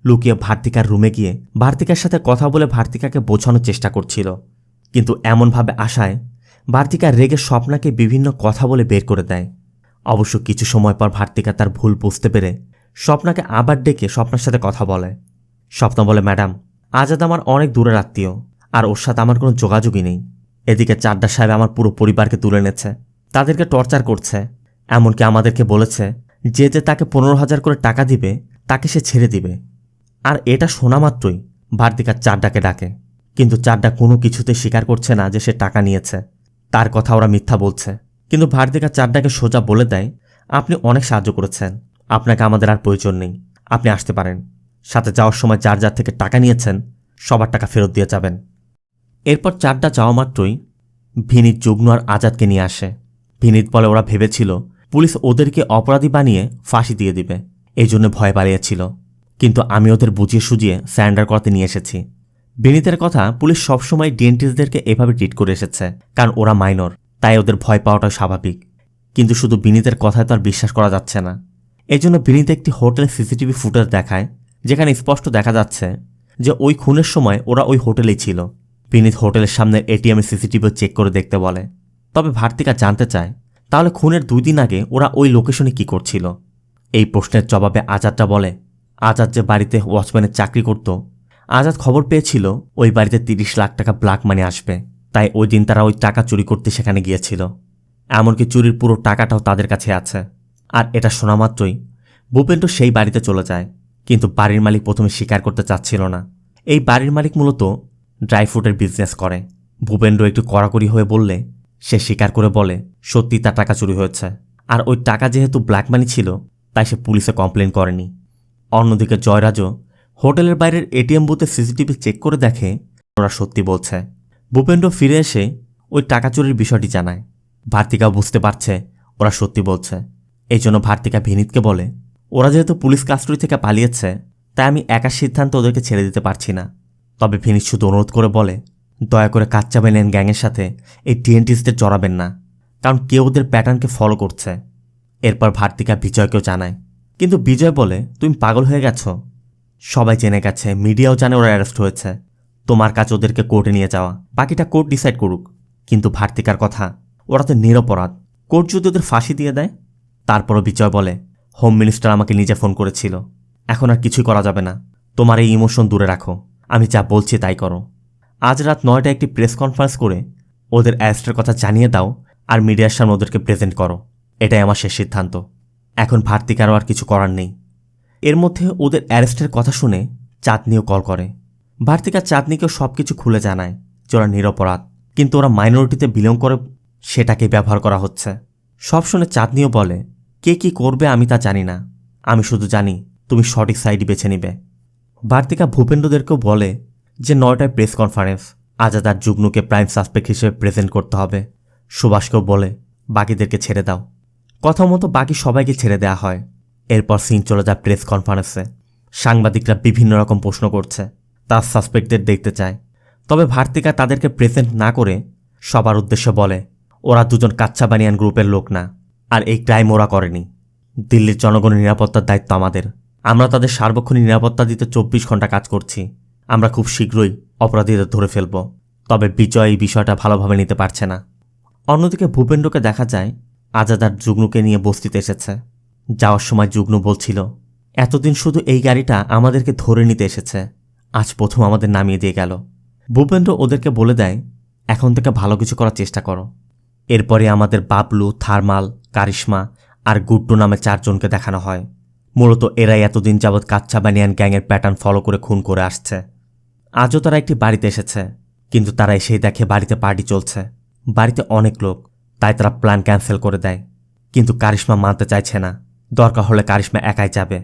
লুকিয়ে ভার্তিকার রুমে গিয়ে ভার্তিকার সাথে কথা বলে ভার্তিকাকে বোঝানোর চেষ্টা করছিল। কিন্তু এমনভাবে আসায় ভার্তিকা রেগে স্বপ্নাকে বিভিন্ন কথা বলে বের করে দেয়। অবশ্য কিছু সময় পর ভার্তিকা তার ভুল বুঝতে পেরে স্বপ্নাকে আবার ডেকে স্বপ্নার সাথে কথা বলে। স্বপ্না বলে, ম্যাডাম, আজাদ আমার অনেক দূরের আত্মীয়, আর ওর সাথে আমার কোনো যোগাযোগই নেই। এদিকে চাড্ডা সাহেব আমার পুরো পরিবারকে তুলে এনেছে, তাদেরকে টর্চার করছে, এমনকি আমাদেরকে বলেছে যে তাকে 15,000 করে টাকা দিবে তাকে সে ছেড়ে দিবে। আর এটা শোনা মাত্রই ভার্তিকা চাড্ডাকে ডাকে, কিন্তু চাড্ডা কোনো কিছুতে স্বীকার করছে না যে সে টাকা নিয়েছে। তার কথা ওরা মিথ্যা বলছে। কিন্তু ভার্তিকা চাড্ডাকে সোজা বলে দেয়, আপনি অনেক সাহায্য করেছেন, আপনাকে আমাদের আর প্রয়োজন নেই, আপনি আসতে পারেন। সাথে যাওয়ার সময় যার থেকে টাকা নিয়েছেন সবার টাকা ফেরত দিয়ে যাবেন। এরপর চাড্ডা যাওয়া মাত্রই ভিনিত, যুগ্ন আর আজাদকে নিয়ে আসে। ভিনিত বলে ওরা ভেবেছিল পুলিশ ওদেরকে অপরাধী বানিয়ে ফাঁসি দিয়ে দিবে, এই জন্য ভয় পালিয়েছিল, কিন্তু আমি ওদের বুঝিয়ে সুজিয়ে স্যারেন্ডার করতে নিয়ে এসেছি। বিনীতের কথা, পুলিশ সবসময় ডেন্টিস্টদেরকে এভাবে ট্রিট করে এসেছে, কারণ ওরা মাইনর, তাই ওদের ভয় পাওয়াটা স্বাভাবিক। কিন্তু শুধু বিনীতের কথায় তো আর বিশ্বাস করা যাচ্ছে না। এই জন্য বিনীত একটি হোটেলের সিসিটিভি ফুটেজ দেখায়, যেখানে স্পষ্ট দেখা যাচ্ছে যে ওই খুনের সময় ওরা ওই হোটেলেই ছিল। বিনীত হোটেলের সামনের এটিএমের সিসিটিভি চেক করে দেখতে বলে। তবে ভার্তিকা জানতে চায়, তাহলে খুনের 2 দিন আগে ওরা ওই লোকেশনে কি করছিল? এই প্রশ্নের জবাবে আজাদটা বলে, আজাদ যে বাড়িতে ওয়াচম্যানের চাকরি করত, আজাদ খবর পেয়েছিল ওই বাড়িতে 30 লাখ টাকা ব্ল্যাক মানি আসবে, তাই ওই দিন তারা ওই টাকা চুরি করতে সেখানে গিয়েছিল। এমনকি চুরির পুরো টাকাটাও তাদের কাছে আছে। আর এটা শোনা মাত্রই ভূপেন্দ্র সেই বাড়িতে চলে যায়, কিন্তু বাড়ির মালিক প্রথমে স্বীকার করতে চাচ্ছিল না। এই বাড়ির মালিক মূলত ড্রাই ফ্রুটের বিজনেস করে। ভূপেন্দ্র একটু কড়াকড়ি হয়ে বললে সে স্বীকার করে বলে সত্যি তার টাকা চুরি হয়েছে, আর ওই টাকা যেহেতু ব্ল্যাক মানি ছিল তাই সে পুলিশে কমপ্লেন করেনি। অন্যদিকে জয়রাজও হোটেলের বাইরের এটিএম বুথে সিসিটিভি চেক করে দেখে ওরা সত্যি বলছে। ভূপেন্দ্র ফিরে এসে ওই টাকা চুরির বিষয়টি জানায়। ভার্তিকা বুঝতে পারছে ওরা সত্যি বলছে, এই জন্য ভার্তিকা ভিনিতকে বলে, ওরা যেহেতু পুলিশ কাস্টডি থেকে পালিয়েছে তাই আমি একা সিদ্ধান্ত ওদেরকে ছেড়ে দিতে পারছি না। তবে ভিনিত শুধু অনুরোধ করে বলে, দয়া করে কাচ্চা বানিয়ান গ্যাংয়ের সাথে এই ডিএনটিসদের জড়াবেন না, কারণ কেউ ওদের প্যাটার্নকে ফলো করছে। এরপর ভার্তিকা বিজয়কেও জানায়, কিন্তু বিজয় বলে, তুমি পাগল হয়ে গেছো, সবাই জেনে গেছে, মিডিয়াও জানে ওরা অ্যারেস্ট হয়েছে, তোমার কাছে ওদেরকে কোর্টে নিয়ে যাওয়া, বাকিটা কোর্ট ডিসাইড করুক। কিন্তু ভার্তিকার কথা, ওরা তো নিরপরাধ, কোর্ট যদি ওদের ফাঁসি দিয়ে দেয়। তারপরও বিজয় বলে, হোম মিনিস্টার আমাকে নিজে ফোন করেছিল, এখন আর কিছুই করা যাবে না, তোমার এই ইমোশন দূরে রাখো, আমি যা বলছি তাই করো। আজ রাত 9টায় একটি প্রেস কনফারেন্স করে ওদের অ্যারেস্টের কথা জানিয়ে দাও, আর মিডিয়ার সামনে ওদেরকে প্রেজেন্ট করো, এটাই আমার শেষ সিদ্ধান্ত। এখন ভার্তিকারও আর কিছু করার নেই। এর মধ্যে ওদের অ্যারেস্টের কথা শুনে চাঁদনিও কল করে। ভার্তিকা চাঁদনিকেও সব কিছু খুলে জানায় যে ওরা নিরপরাধ, কিন্তু ওরা মাইনরিটিতে বিলং করে, সেটাকে ব্যবহার করা হচ্ছে। সব শুনে চাঁদনিও বলে, কে কি করবে আমি তা জানি না, আমি শুধু জানি তুমি সঠিক সাইড বেছে নিবে। ভার্তিকা ভূপেন্দ্রদেরকেও বলে যে 9টায় প্রেস কনফারেন্স, আজাদ আর যুগ্নুকে প্রাইম সাসপেক্ট হিসেবে প্রেজেন্ট করতে হবে। সুভাষকেও বলে বাকিদেরকে ছেড়ে দাও। কথা মতো বাকি সবাইকে ছেড়ে দেওয়া হয়। এরপর সিন চলে যায় প্রেস কনফারেন্সে। সাংবাদিকরা বিভিন্ন রকম প্রশ্ন করছে, তার সাসপেক্টদের দেখতে চায়। তবে ভার্তিকা তাদেরকে প্রেজেন্ট না করে সবার উদ্দেশ্যে বলে, ওরা দুজন কাচ্চা বানিয়ান গ্রুপের লোক না, আর এই ক্রাইম ওরা করেনি। দিল্লির জনগণের নিরাপত্তার দায়িত্ব আমাদের, আমরা তাদের সার্বক্ষণিক নিরাপত্তা দিতে 24 ঘন্টা কাজ করছি। আমরা খুব শীঘ্রই অপরাধীদের ধরে ফেলব। তবে বিজয় এই বিষয়টা ভালোভাবে নিতে পারছে না। অন্যদিকে ভূপেন্দ্রকে দেখা যায় আজাদ আর যুগ্নুকে নিয়ে বস্তিতে এসেছে। যাওয়ার সময় যুগ্নু বলছিল, এতদিন শুধু এই গাড়িটা আমাদেরকে ধরে নিতে এসেছে, আজ প্রথম আমাদের নামিয়ে দিয়ে গেল। ভূপেন্দ্র ওদেরকে বলে দেয়, এখন থেকে ভালো কিছু করার চেষ্টা করো। এরপরে আমাদের বাবলু, থার্মাল, কারিশমা আর গুড্ডু নামে 4 জনকে দেখানো হয়। মূলত এরাই এতদিন যাবৎ কাচ্চা বানিয়ান গ্যাংয়ের প্যাটার্ন ফলো করে খুন করে আসছে। আজও তারা একটি বাড়িতে এসেছে, কিন্তু তারা এসেই দেখে বাড়িতে পার্টি চলছে। বাড়িতে অনেক লোক, তাই তারা প্ল্যান ক্যান্সেল করে দেয়। কিন্তু কারিশমা মানতে চাইছে না, দরকার হলে কারিশমা একাই যাবে।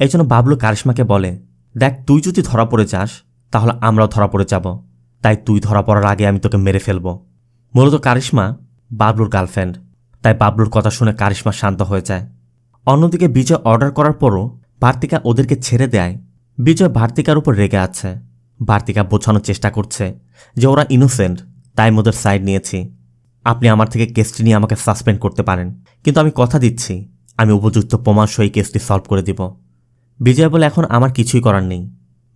এই জন্য বাবলু কারিশমাকে বলে, দেখ তুই যদি ধরা পড়ে যাস তাহলে আমরাও ধরা পড়ে যাব, তাই তুই ধরা পড়ার আগে আমি তোকে মেরে ফেলব। মূলত কারিশমা বাবলুর গার্লফ্রেন্ড, তাই বাবলুর কথা শুনে কারিশমা শান্ত হয়ে যায়। অন্যদিকে বিজয় অর্ডার করার পরও ভার্তিকা ওদেরকে ছেড়ে দেয়। বিজয় ভার্তিকার উপর রেগে আছে। ভার্তিকা বোঝানোর চেষ্টা করছে যে ওরা ইনোসেন্ট, তাই ওদের সাইড নিয়েছি। আপনি আমার থেকে কেসটি নিয়ে আমাকে সাসপেন্ড করতে পারেন, কিন্তু আমি কথা দিচ্ছি আমি উপযুক্ত প্রমাণ সহ এই কেসটি সলভ করে দিব। বিজয় বলে, এখন আমার কিছুই করার নেই।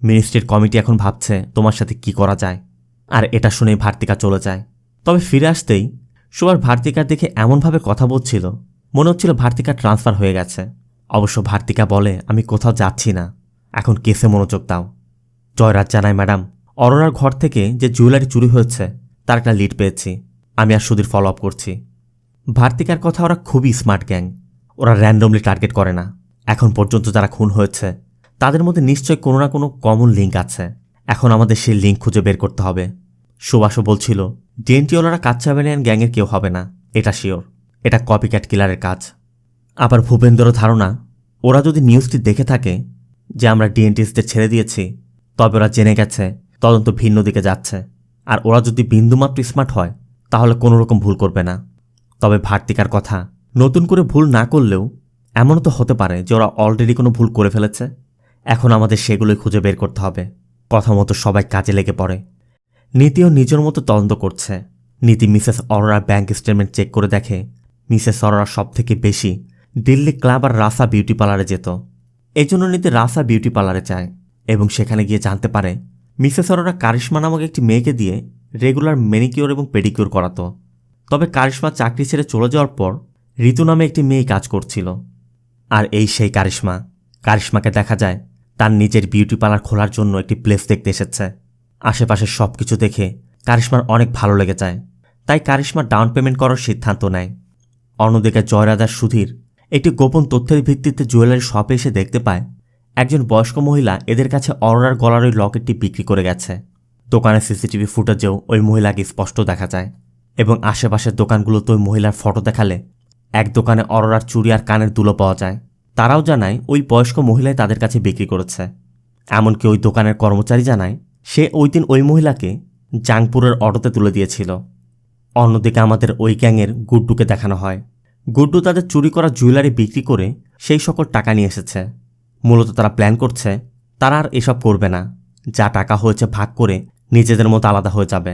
মিনিস্ট্রির কমিটি এখন ভাবছে তোমার সাথে কি করা যায়। আর এটা শুনেই ভার্তিকা চলে যায়। তবে ফিরে আসতেই সুভাষ ভার্তিকার দেখে এমনভাবে কথা বলছিল মনে হচ্ছিল ভার্তিকা ট্রান্সফার হয়ে গেছে। অবশ্য ভার্তিকা বলে, আমি কোথাও যাচ্ছি না, এখন কেসে মনোযোগ দাও। জয়রাজ জানায়, ম্যাডাম অরোরার ঘর থেকে যে জুয়েলারি চুরি হয়েছে তার একটা লিড পেয়েছি, আমি আর সুধীর ফলো আপ করছি। ভার্তিকার কথা, ওরা খুবই স্মার্ট গ্যাং, ওরা র্যান্ডমলি টার্গেট করে না। এখন পর্যন্ত যারা খুন হয়েছে তাদের মধ্যে নিশ্চয় কোনো না কোনো কমন লিঙ্ক আছে। এখন আমাদের সেই লিঙ্ক খুঁজে বের করতে হবে। সুভাষও বলছিল, ডিএনটিওলারা কাচ্চা বানিয়ান গ্যাংয়ের কেউ হবে না, এটা শিওর। এটা কপিক্যাট কিলারের কাজ। আবার ভূপেন্দ্র ধারণা, ওরা যদি নিউজটি দেখে থাকে যে আমরা ডিএনটিসদের ছেড়ে দিয়েছি, তবে ওরা জেনে গেছে তদন্ত ভিন্ন দিকে যাচ্ছে। আর ওরা যদি বিন্দুমাত্র স্মার্ট হয় তাহলে কোনো রকম ভুল করবে না। তবে ভার্তিকার কথা, নতুন করে ভুল না করলেও এমনও তো হতে পারে যে ওরা অলরেডি কোনো ভুল করে ফেলেছে। এখন আমাদের সেগুলোই খুঁজে বের করতে হবে। কথা মতো সবাই কাজে লেগে পড়ে। নীতিও নিজের মতো তদন্ত করছে। নীতি মিসেস অরোরার ব্যাংক স্টেটমেন্ট চেক করে দেখে মিসেস অরোরা সব থেকে বেশি দিল্লি ক্লাব আর রাসা বিউটি পার্লারে যেত। এই জন্য নীতি রাসা বিউটি পার্লারে যায় এবং সেখানে গিয়ে জানতে পারে মিসেস অরোরা কারিশমা নামক একটি মেয়েকে দিয়ে রেগুলার ম্যানিকিওর এবং পেডিকিওর করাতো। তবে কারিশমা চাকরি ছেড়ে চলে যাওয়ার পর ঋতু নামে একটি মেয়ে কাজ করছিল। আর এই সেই কারিশমা। কারিশমাকে দেখা যায় তার নিজের বিউটি পার্লার খোলার জন্য একটি প্লেস দেখতে এসেছে। আশেপাশে সব কিছু দেখে কারিশমার অনেক ভালো লেগে যায়, তাই কারিশমা ডাউন পেমেন্ট করার সিদ্ধান্ত নেয়। অন্যদিকে জয়রাজার সুধীর একটি গোপন তথ্যের ভিত্তিতে জুয়েলারি শপে এসে দেখতে পায় একজন বয়স্ক মহিলা এদের কাছে অরোরার গলার ওই লকেটটি বিক্রি করে গেছে। দোকানের সিসিটিভি ফুটেজেও ওই মহিলাকে স্পষ্ট দেখা যায় এবং আশেপাশের দোকানগুলোতে ওই মহিলার ফটো দেখালে এক দোকানে অরোরার চুড়ি আর কানের দুলো পাওয়া যায়। তারাও জানায় ওই বয়স্ক মহিলাই তাদের কাছে বিক্রি করেছে। এমনকি ওই দোকানের কর্মচারী জানায় সে ওই দিন ওই মহিলাকে জাংপুরের অটোতে তুলে দিয়েছিল। অন্যদিকে আমাদের ওই গ্যাংয়ের গুড্ডুকে দেখানো হয়। গুড্ডু তাদের চুরি করা জুয়েলারি বিক্রি করে সেই সকল টাকা নিয়ে এসেছে। মূলত তারা প্ল্যান করছে তারা আর এসব করবে না, যা টাকা হয়েছে ভাগ করে নিজেদের মতো আলাদা হয়ে যাবে।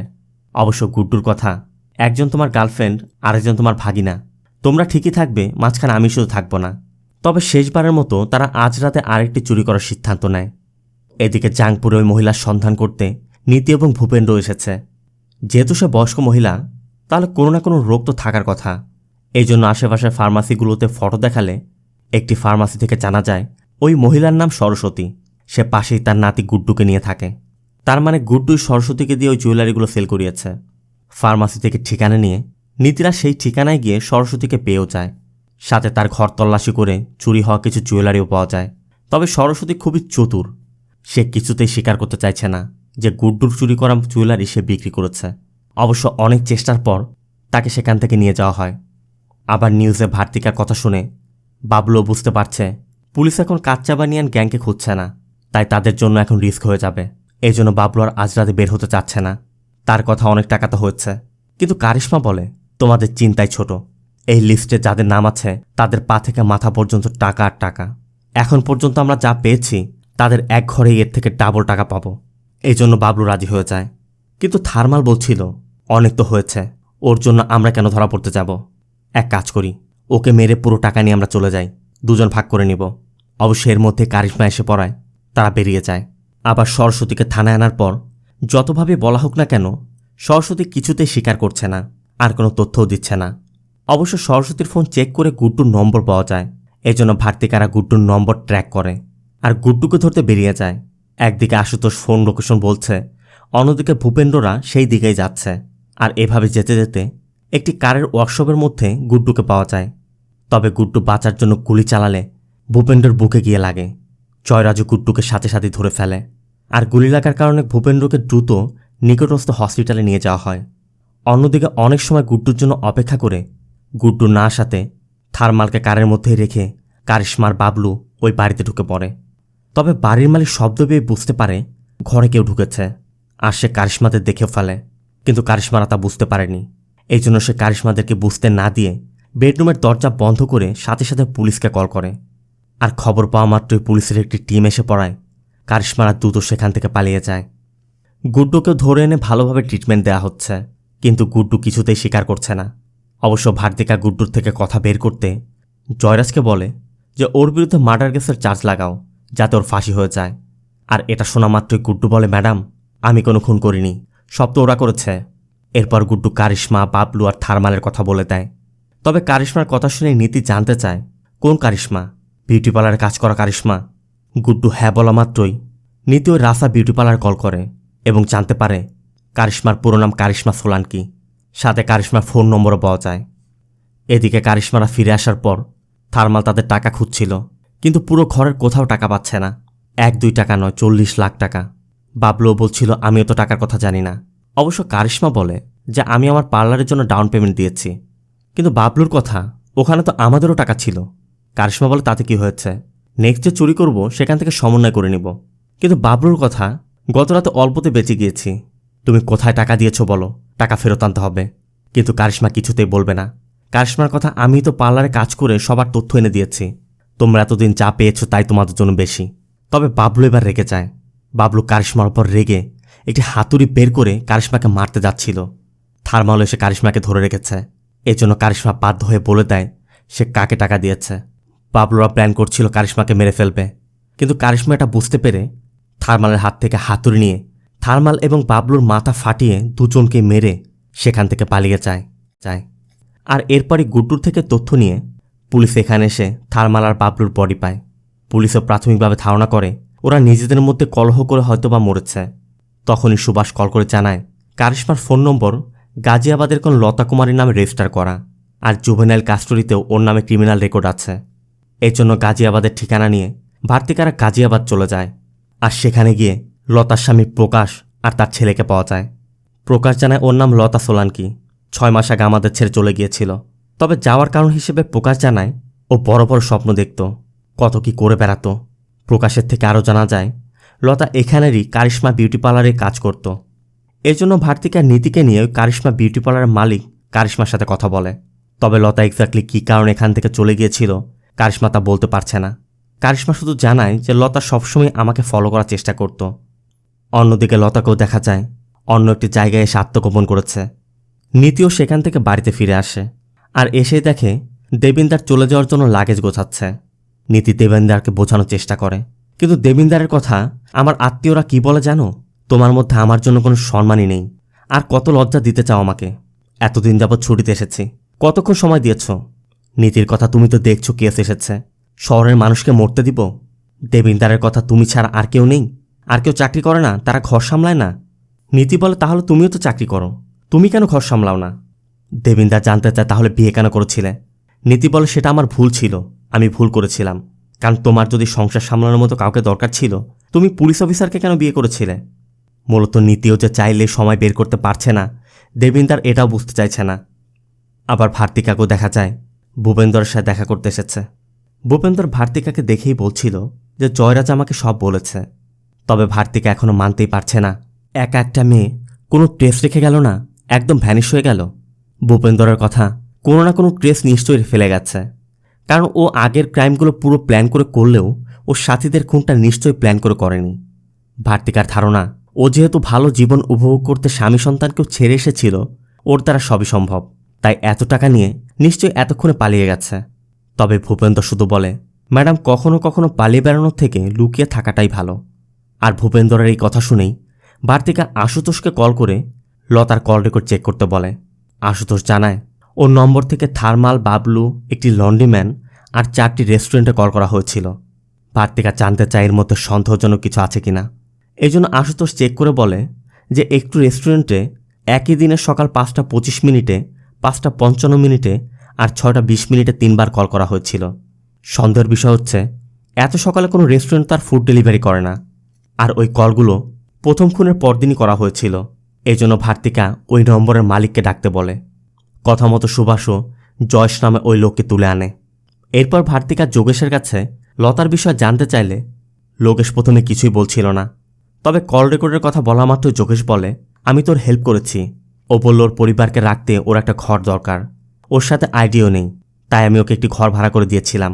অবশ্য গুড্ডুর কথা, একজন তোমার গার্লফ্রেন্ড আরেকজন তোমার ভাগিনা, তোমরা ঠিকই থাকবে, মাঝখানে আমি শুধু থাকবো না। তবে শেষবারের মতো তারা আজ রাতে আরেকটি চুরি করার সিদ্ধান্ত নেয়। এদিকে জাংপুরে ওই মহিলার সন্ধান করতে নীতি এবং ভূপেন্দ্র এসেছে। যেহেতু সে বয়স্ক মহিলা, তাহলে কোনো না কোনো রোগ তো থাকার কথা। এই জন্য আশেপাশের ফার্মাসিগুলোতে ফটো দেখালে একটি ফার্মাসি থেকে জানা যায় ওই মহিলার নাম সরস্বতী। সে পাশেই তার নাতি গুড্ডুকে নিয়ে থাকে। তার মানে গুড্ডুই সরস্বতীকে দিয়ে ওই জুয়েলারিগুলো সেল করিয়েছে। ফার্মাসি থেকে ঠিকানা নিয়ে নীতিরা সেই ঠিকানায় গিয়ে সরস্বতীকে পেয়েও যায়। সাথে তার ঘর তল্লাশি করে চুরি হওয়া কিছু জুয়েলারিও পাওয়া যায়। তবে সরস্বতী খুবই চতুর, সে কিছুতেই স্বীকার করতে চাইছে না যে গুড্ডুর চুরি করা জুয়েলারি সে বিক্রি করেছে। অবশ্য অনেক চেষ্টার পর তাকে সেখান থেকে নিয়ে যাওয়া হয়। আবার নিউজে ভার্তিকার কথা শুনে বাবলুও বুঝতে পারছে পুলিশ এখন কাচ্চা বানিয়ান গ্যাংকে খুঁজছে না, তাই তাদের জন্য এখন রিস্ক হয়ে যাবে। এই জন্য বাবলু আর আজ রাতে বের হতে চাচ্ছে না। তার কথা অনেক টাকা তো হচ্ছে, কিন্তু কারিশমা বলে তোমাদের চিন্তাই ছোট। এই লিস্টে যাদের নাম আছে তাদের পা থেকে মাথা পর্যন্ত টাকা আর টাকা। এখন পর্যন্ত আমরা যা পেয়েছি তাদের এক ঘরেই এর থেকে ডাবল টাকা পাবো। এই জন্য বাবলু রাজি হয়ে যায়। কিন্তু থার্মাল বলছিল অনেক তো হয়েছে, ওর জন্য আমরা কেন ধরা পড়তে যাব? এক কাজ করি, ওকে মেরে পুরো টাকা নিয়ে আমরা চলে যাই, দুজন ভাগ করে নিব। অবশ্য এর মধ্যে কারিশমা এসে পড়ায়, তারা বেরিয়ে যায়। আবার সরস্বতীকে থানায় আনার পর যতভাবে বলা হোক না কেন সরস্বতী কিছুতেই স্বীকার করছে না, আর কোনো তথ্যও দিচ্ছে না। অবশ্য সরস্বতীর ফোন চেক করে গুড্ডুর নম্বর পাওয়া যায়। এজন্য ভার্তিকারা গুড্ডুর নম্বর ট্র্যাক করে আর গুড্ডুকে ধরতে বেরিয়ে যায়। একদিকে আশুতোষ ফোন লোকেশন বলছে, অন্যদিকে ভূপেন্দ্ররা সেই দিকেই যাচ্ছে। আর এভাবে যেতে যেতে একটি কারের ওয়ার্কশপের মধ্যে গুড্ডুকে পাওয়া যায়। তবে গুড্ডু বাঁচার জন্য গুলি চালালে ভূপেন্দ্রর বুকে গিয়ে লাগে। জয়রাজু গুড্ডুকে সাথে সাথে ধরে ফেলে, আর গুলি লাগার কারণে ভূপেন্দ্রকে দ্রুত নিকটস্থ হসপিটালে নিয়ে যাওয়া হয়। অন্যদিকে অনেক সময় গুড্ডুর জন্য অপেক্ষা করে গুড্ডু না আসাতে থার্মালকে কারের মধ্যেই রেখে কারিশমার বাবলু ওই বাড়িতে ঢুকে পড়ে। তবে বাড়ির মালিক শব্দ পেয়ে বুঝতে পারে ঘরে কেউ ঢুকেছে, আর সে কারিশমাদের দেখেও ফেলে। কিন্তু কারিশমারা তা বুঝতে পারেনি। এই জন্য সে কারিশমাদেরকে বুঝতে না দিয়ে বেডরুমের দরজা বন্ধ করে সাথে সাথে পুলিশকে কল করে। আর খবর পাওয়া মাত্রই পুলিশের একটি টিম এসে পড়ায় কারিশমারা দ্রুত সেখান থেকে পালিয়ে যায়। গুড্ডুকেও ধরে এনে ভালোভাবে ট্রিটমেন্ট দেওয়া হচ্ছে, কিন্তু গুড্ডু কিছুতেই স্বীকার করছে না। অবশ্য ভার্তিকা গুড্ডুর থেকে কথা বের করতে জয়রাজকে বলে যে ওর বিরুদ্ধে মার্ডার কেসের চার্জ লাগাও, যাতে ওর ফাঁসি হয়ে যায়। আর এটা শোনা মাত্রই গুড্ডু বলে, ম্যাডাম আমি কোনো খুন করিনি, সব তো ওরা করেছে। এরপর গুড্ডু কারিশমা, বাবলু আর থার্মালের কথা বলে দেয়। তবে কারিশমার কথা শুনে নীতি জানতে চায় কোন কারিশমা, বিউটি পার্লারে কাজ করা কারিশমা। গুড্ডু হ্যাঁ বলা মাত্রই নীতি ওই রাসা বিউটি পার্লার কল করে এবং জানতে পারে কারিশমার পুরো নাম কারিশমা সোলানকি, সাথে কারিশমার ফোন নম্বরও পাওয়া যায়। এদিকে কারিশমারা ফিরে আসার পর থার্মাল তাদের টাকা খুঁজছিল, কিন্তু পুরো ঘরের কোথাও টাকা পাচ্ছে না। 1-2 টাকা নয়, 40 লাখ টাকা। বাবলুও বলছিল আমিও তো টাকার কথা জানি না। অবশ্য কারিশমা বলে যে আমি আমার পার্লারের জন্য ডাউন পেমেন্ট দিয়েছি। কিন্তু বাবলুর কথা, ওখানে তো আমাদেরও টাকা ছিল। কারিশমা বলে তাতে কি হয়েছে, নেক্সট যে চুরি করব সেখান থেকে সমন্বয় করে নিব। কিন্তু বাবলুর কথা, গত রাতে অল্পতে বেঁচে গিয়েছি, তুমি কোথায় টাকা দিয়েছো বলো, টাকা ফেরত আনতে হবে। কিন্তু কারিশমা কিছুতেই বলবে না। কারিশমার কথা, আমি তো পার্লারে কাজ করে সবার তথ্য এনে দিয়েছি, তোমরা এতদিন যা পেয়েছো তাই তোমাদের জন্য বেশি। তবে বাবলু এবার রেগে যায়। বাবলু কারিশমার উপর রেগে একটি হাতুড়ি বের করে কারিশমাকে মারতে যাচ্ছিল। থার্মাল এসে কারিশমাকে ধরে রেখেছে। এজন্য কারিশমা বাধ্য হয়ে বলে দেয় সে কাকে টাকা দিয়েছে। বাবলুরা প্ল্যান করছিল কারিশমাকে মেরে ফেলবে, কিন্তু কারিশমা এটা বুঝতে পেরে থার্মালের হাত থেকে হাতুড়ি নিয়ে থার্মাল এবং বাবলুর মাথা ফাটিয়ে দুজনকে মেরে সেখান থেকে পালিয়ে যায়। আর এরপরই গুড্ডুর থেকে তথ্য নিয়ে পুলিশ এখানে এসে থার্মাল আর বাবলুর বডি পায়। পুলিশও প্রাথমিকভাবে ধারণা করে ওরা নিজেদের মধ্যে কলহ করে হয়তোবা মরেছে। তখনই সুভাষ কল করে জানায় কারিশমার ফোন নম্বর গাজিয়াবাদের কোন লতা কুমারীর নামে রেজিস্টার করা, আর জুভেনাইল কাস্টডিতেও ওর নামে ক্রিমিনাল রেকর্ড আছে। এর জন্য গাজিয়াবাদের ঠিকানা নিয়ে ভার্তিকারা গাজিয়াবাদ চলে যায়। আর সেখানে গিয়ে লতার স্বামী প্রকাশ আর তার ছেলেকে পাওয়া যায়। প্রকাশ জানায় ওর নাম লতা সোলানকি, 6 মাস আগে আমাদের ছেড়ে চলে গিয়েছিল। তবে যাওয়ার কারণ হিসেবে প্রকাশ জানায় ও বড় বড় স্বপ্ন দেখত, কত কি করে বেড়াতো। প্রকাশের থেকে আরও জানা যায় লতা এখানেরই কারিশমা বিউটি পার্লারে কাজ করত। এজন্য ভার্তিকা নীতিকে নিয়ে ওই কারিশমা বিউটি পার্লারের মালিক কারিশমার সাথে কথা বলে। তবে লতা এক্স্যাক্টলি কী কারণ এখান থেকে চলে গিয়েছিল কারিশমা তা বলতে পারছে না। কারিশমা শুধু জানায় যে লতা সবসময় আমাকে ফলো করার চেষ্টা করত। অন্যদিকে লতাকেও দেখা যায় অন্য একটি জায়গায় এসে আত্মগোপন করেছে। নীতিও সেখান থেকে বাড়িতে ফিরে আসে, আর এসেই দেখে দেবিন্দার চলে যাওয়ার জন্য লাগেজ গোছাচ্ছে। নীতি দেবিন্দারকে বোঝানোর চেষ্টা করে, কিন্তু দেবিন্দারের কথা, আমার আত্মীয়রা কি বলে জানো, তোমার মধ্যে আমার জন্য কোনো সম্মানই নেই, আর কত লজ্জা দিতে চাও আমাকে। এতদিন যাবৎ ছুটিতে এসেছি, কতক্ষণ সময় দিয়েছ। নীতির কথা, তুমি তো দেখছো কেস এসেছে, শহরের মানুষকে মরতে দিব। দেবিন্দারের কথা, তুমি ছাড়া আর কেউ নেই, আর কেউ চাকরি করে না, তারা ঘর সামলায় না। নীতি বলে তাহলে তুমিও তো চাকরি করো, তুমি কেন ঘর সামলাও না। দেবিন্দার জানতে চায় তাহলে বিয়ে কেন করেছিলে। নীতি বলে সেটা আমার ভুল ছিল, আমি ভুল করেছিলাম, কারণ তোমার যদি সংসার সামলানোর মতো কাউকে দরকার ছিল তুমি পুলিশ অফিসারকে কেন বিয়ে করেছিলে। মূলত নীতিও যে চাইলে সময় বের করতে পারছে না, দেবিন্দার এটাও বুঝতে চাইছে না। আবার ভার্তিকাকেও দেখা যায় ভূপেন্দরের সাথে দেখা করতে এসেছে। ভূপেন্দর ভার্তিকাকে দেখেই বলছিল যে জয়রাজ আমাকে সব বলেছে। তবে ভার্তিকা এখনও মানতেই পারছে না, একা একটা মেয়ে কোনো ট্রেস রেখে গেল না, একদম ভ্যানিশ হয়ে গেল। ভূপেন্দরের কথা, কোনো না কোনো ট্রেস নিশ্চয়ই ফেলে গেছে, কারণ ও আগের ক্রাইমগুলো পুরো প্ল্যান করে করলেও ওর সাথীদের খুনটা নিশ্চয়ই প্ল্যান করে করেনি। ভার্তিকার ধারণা, ও যেহেতু ভালো জীবন উপভোগ করতে স্বামী সন্তানকেও ছেড়ে এসেছিল, ওর দ্বারা সবই সম্ভব, তাই এত টাকা নিয়ে নিশ্চয়ই এতক্ষণে পালিয়ে গেছে। তবে ভূপেন্দর শুধু বলে, ম্যাডাম কখনো কখনো পালিয়ে বেড়ানোর থেকে লুকিয়ে থাকাটাই ভালো। আর ভূপেন্দরের এই কথা শুনেই ভার্তিকা আশুতোষকে কল করে লতার কল রেকর্ড চেক করতে বলে। আশুতোষ জানায় ওর নম্বর থেকে থার্মাল, বাবলু, একটি লন্ড্রিম্যান আর 4টি রেস্টুরেন্টে কল করা হয়েছিল। ভার্তিকা জানতে চায় এর মধ্যে সন্দেহজনক কিছু আছে কিনা। এই জন্য আশুতোষ চেক করে বলে যে একটু রেস্টুরেন্টে একই দিনের সকাল 5টা 25 মিনিটে 5:55 আর 6:20 3বার কল করা হয়েছিল। সন্দেহের বিষয় হচ্ছে এত সকালে কোনো রেস্টুরেন্ট তার ফুড ডেলিভারি করে না, আর ওই কলগুলো প্রথম খুনের পরদিনই করা হয়েছিল। এজন্য ভার্তিকা ওই নম্বরের মালিককে ডাকতে বলে। কথা মতো সুভাষও জয়েশ নামে ওই লোককে তুলে আনে। এরপর ভার্তিকা যোগেশের কাছে লতার বিষয়ে জানতে চাইলে লোকেশ প্রথমে কিছুই বলছিল না। তবে কল রেকর্ডের কথা বলা মাত্র যোগেশ বলে, আমি তোর হেল্প করেছি। ও বলল ওর পরিবারকে রাখতে ওর একটা ঘর দরকার, ওর সাথে আইডিও নেই, তাই আমি ওকে একটি ঘর ভাড়া করে দিয়েছিলাম।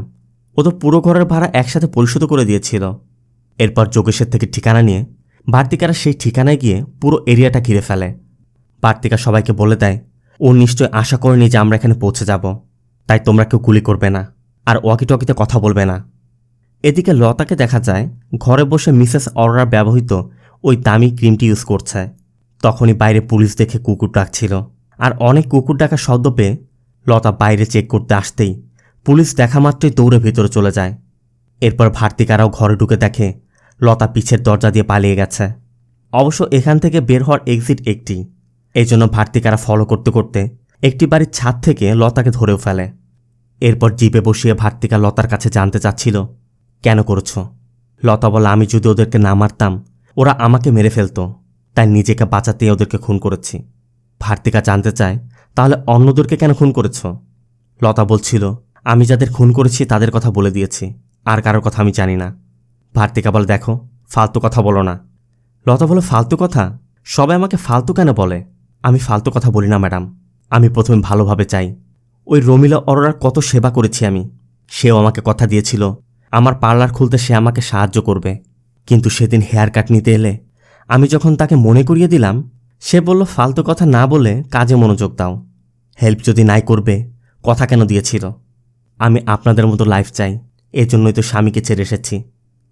ও তো পুরো ঘরের ভাড়া একসাথে পরিশোধ করে দিয়েছিল। এরপর যোগেশের থেকে ঠিকানা নিয়ে ভার্তিকারা সেই ঠিকানায় গিয়ে পুরো এরিয়াটা ঘিরে ফেলে। ভার্তিকা সবাইকে বলে দেয়, ও নিশ্চয় আশা করেনি যে আমরা এখানে পৌঁছে যাব, তাই তোমরা কেউ গুলি করবে না আর ওয়াকিটকিতে কথা বলবে না। এদিকে লতাকে দেখা যায় ঘরে বসে মিসেস অরোরার ব্যবহৃত ওই দামি ক্রিমটি ইউজ করছে। তখনই বাইরে পুলিশ দেখে কুকুর ডাকছিল, আর অনেক কুকুর ডাকা শব্দ পেয়ে লতা বাইরে চেক করতে আসতেই পুলিশ দেখা মাত্রই দৌড়ে ভেতরে চলে যায়। এরপর ভার্তিকারাও ঘরে ঢুকে দেখে লতা পিছের দরজা দিয়ে পালিয়ে গেছে। অবশ্য এখান থেকে বের হওয়ার এক্সিট একটি, এই জন্য ভার্তিকারা ফলো করতে করতে একটি বাড়ির ছাদ থেকে লতাকে ধরেও ফেলে। এরপর জিপে বসিয়ে ভার্তিকা লতার কাছে জানতে চাচ্ছিল, কেন করেছ? লতা বলে, আমি যদি ওদেরকে না মারতাম ওরা আমাকে মেরে ফেলতো, তাই নিজেকে বাঁচাতে ওদেরকে খুন করেছি। ভার্তিকা জানতে চায়, তাহলে অন্যদেরকে কেন খুন করেছ? লতা বলছিল, আমি যাদের খুন করেছি তাদের কথা বলে দিয়েছি, আর কারোর কথা আমি জানি না। ভার্তিকা বলে, দেখো ফালতু কথা বলো না। লতা বলে, ফালতু কথা? সবাই আমাকে ফালতু কেন বলে? আমি ফালতু কথা বলি না ম্যাডাম, আমি প্রথমে ভালোভাবে চাই। ওই রমিলা অরোরার কত সেবা করেছি আমি, সেও আমাকে কথা দিয়েছিল আমার পার্লার খুলতে সে আমাকে সাহায্য করবে। কিন্তু সেদিন হেয়ার কাট নিতে এলে আমি যখন তাকে মনে করিয়ে দিলাম, সে বলল ফালতু কথা না বলে কাজে মনোযোগ দাও। হেল্প যদি নাই করবে কথা কেন দিয়েছিল? আমি আপনাদের মতো লাইফ চাই, এজন্যই তো স্বামীকে ছেড়ে এসেছি।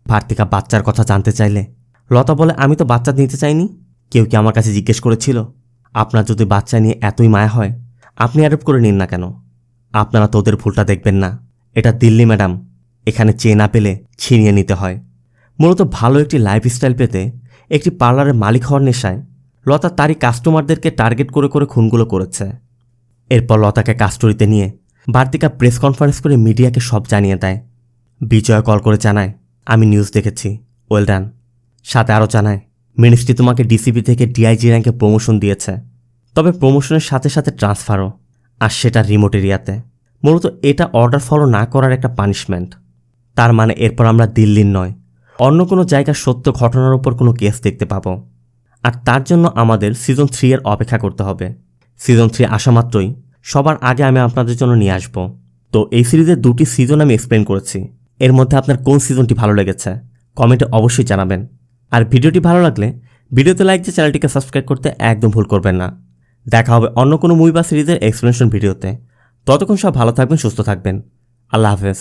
ভার্তিকা বাচ্চার কথা জানতে চাইলে লতা বলে, আমি তো বাচ্চা নিতে চাইনি। কেউ কি আমার কাছে জিজ্ঞেস করেছিল? আপনার যদি বাচ্চা নিয়ে এতই মায়া হয় আপনি অ্যাডপ্ট করে নিন না কেন? আপনারা তো ওদের ভুলটা দেখবেন না। এটা দিল্লি ম্যাডাম, এখানে চেয়ে না পেলে ছিনিয়ে নিতে হয়। মূলত ভালো একটি লাইফস্টাইল পেতে একটি পার্লারের মালিক হওয়ার নেশায় লতা তারই কাস্টমারদেরকে টার্গেট করে করে খুনগুলো করেছে। এরপর লতাকে কাস্টডিতে নিয়ে ভার্তিকা প্রেস কনফারেন্স করে মিডিয়াকে সব জানিয়ে দেয়। বিজয় কল করে জানায়, আমি নিউজ দেখেছি, ওয়েল ডান। সাথে আরও জানায়, মিনিস্ট্রি তোমাকে ডিসিপি থেকে ডিআইজি র্যাঙ্কে প্রমোশন দিয়েছে, তবে প্রমোশনের সাথে সাথে ট্রান্সফারও, আর সেটা রিমোট এরিয়াতে। মূলত এটা অর্ডার ফলো না করার একটা পানিশমেন্ট। তার মানে এরপর আমরা দিল্লির নয় অন্য কোনো জায়গার সত্য ঘটনার উপর কোনো কেস দেখতে পাবো, আর তার জন্য আমাদের সিজন 3 এর অপেক্ষা করতে হবে। সিজন 3 আসা মাত্রই সবার আগে আমি আপনাদের জন্য নিয়ে আসব। তো এই সিরিজের 2টি সিজন আমি এক্সপ্লেন করেছি, এর মধ্যে আপনার কোন সিজনটি ভালো লেগেছে কমেন্টে অবশ্যই জানাবেন। আর ভিডিওটি ভালো লাগলে ভিডিওতে লাইক দিয়ে চ্যানেলটিকে সাবস্ক্রাইব করতে একদম ভুল করবেন না। দেখা হবে অন্য কোনো মুভি বা সিরিজের এক্সপ্লেনেশন ভিডিওতে। ততক্ষণ সব ভালো থাকবেন, সুস্থ থাকবেন। আল্লাহ হাফেজ।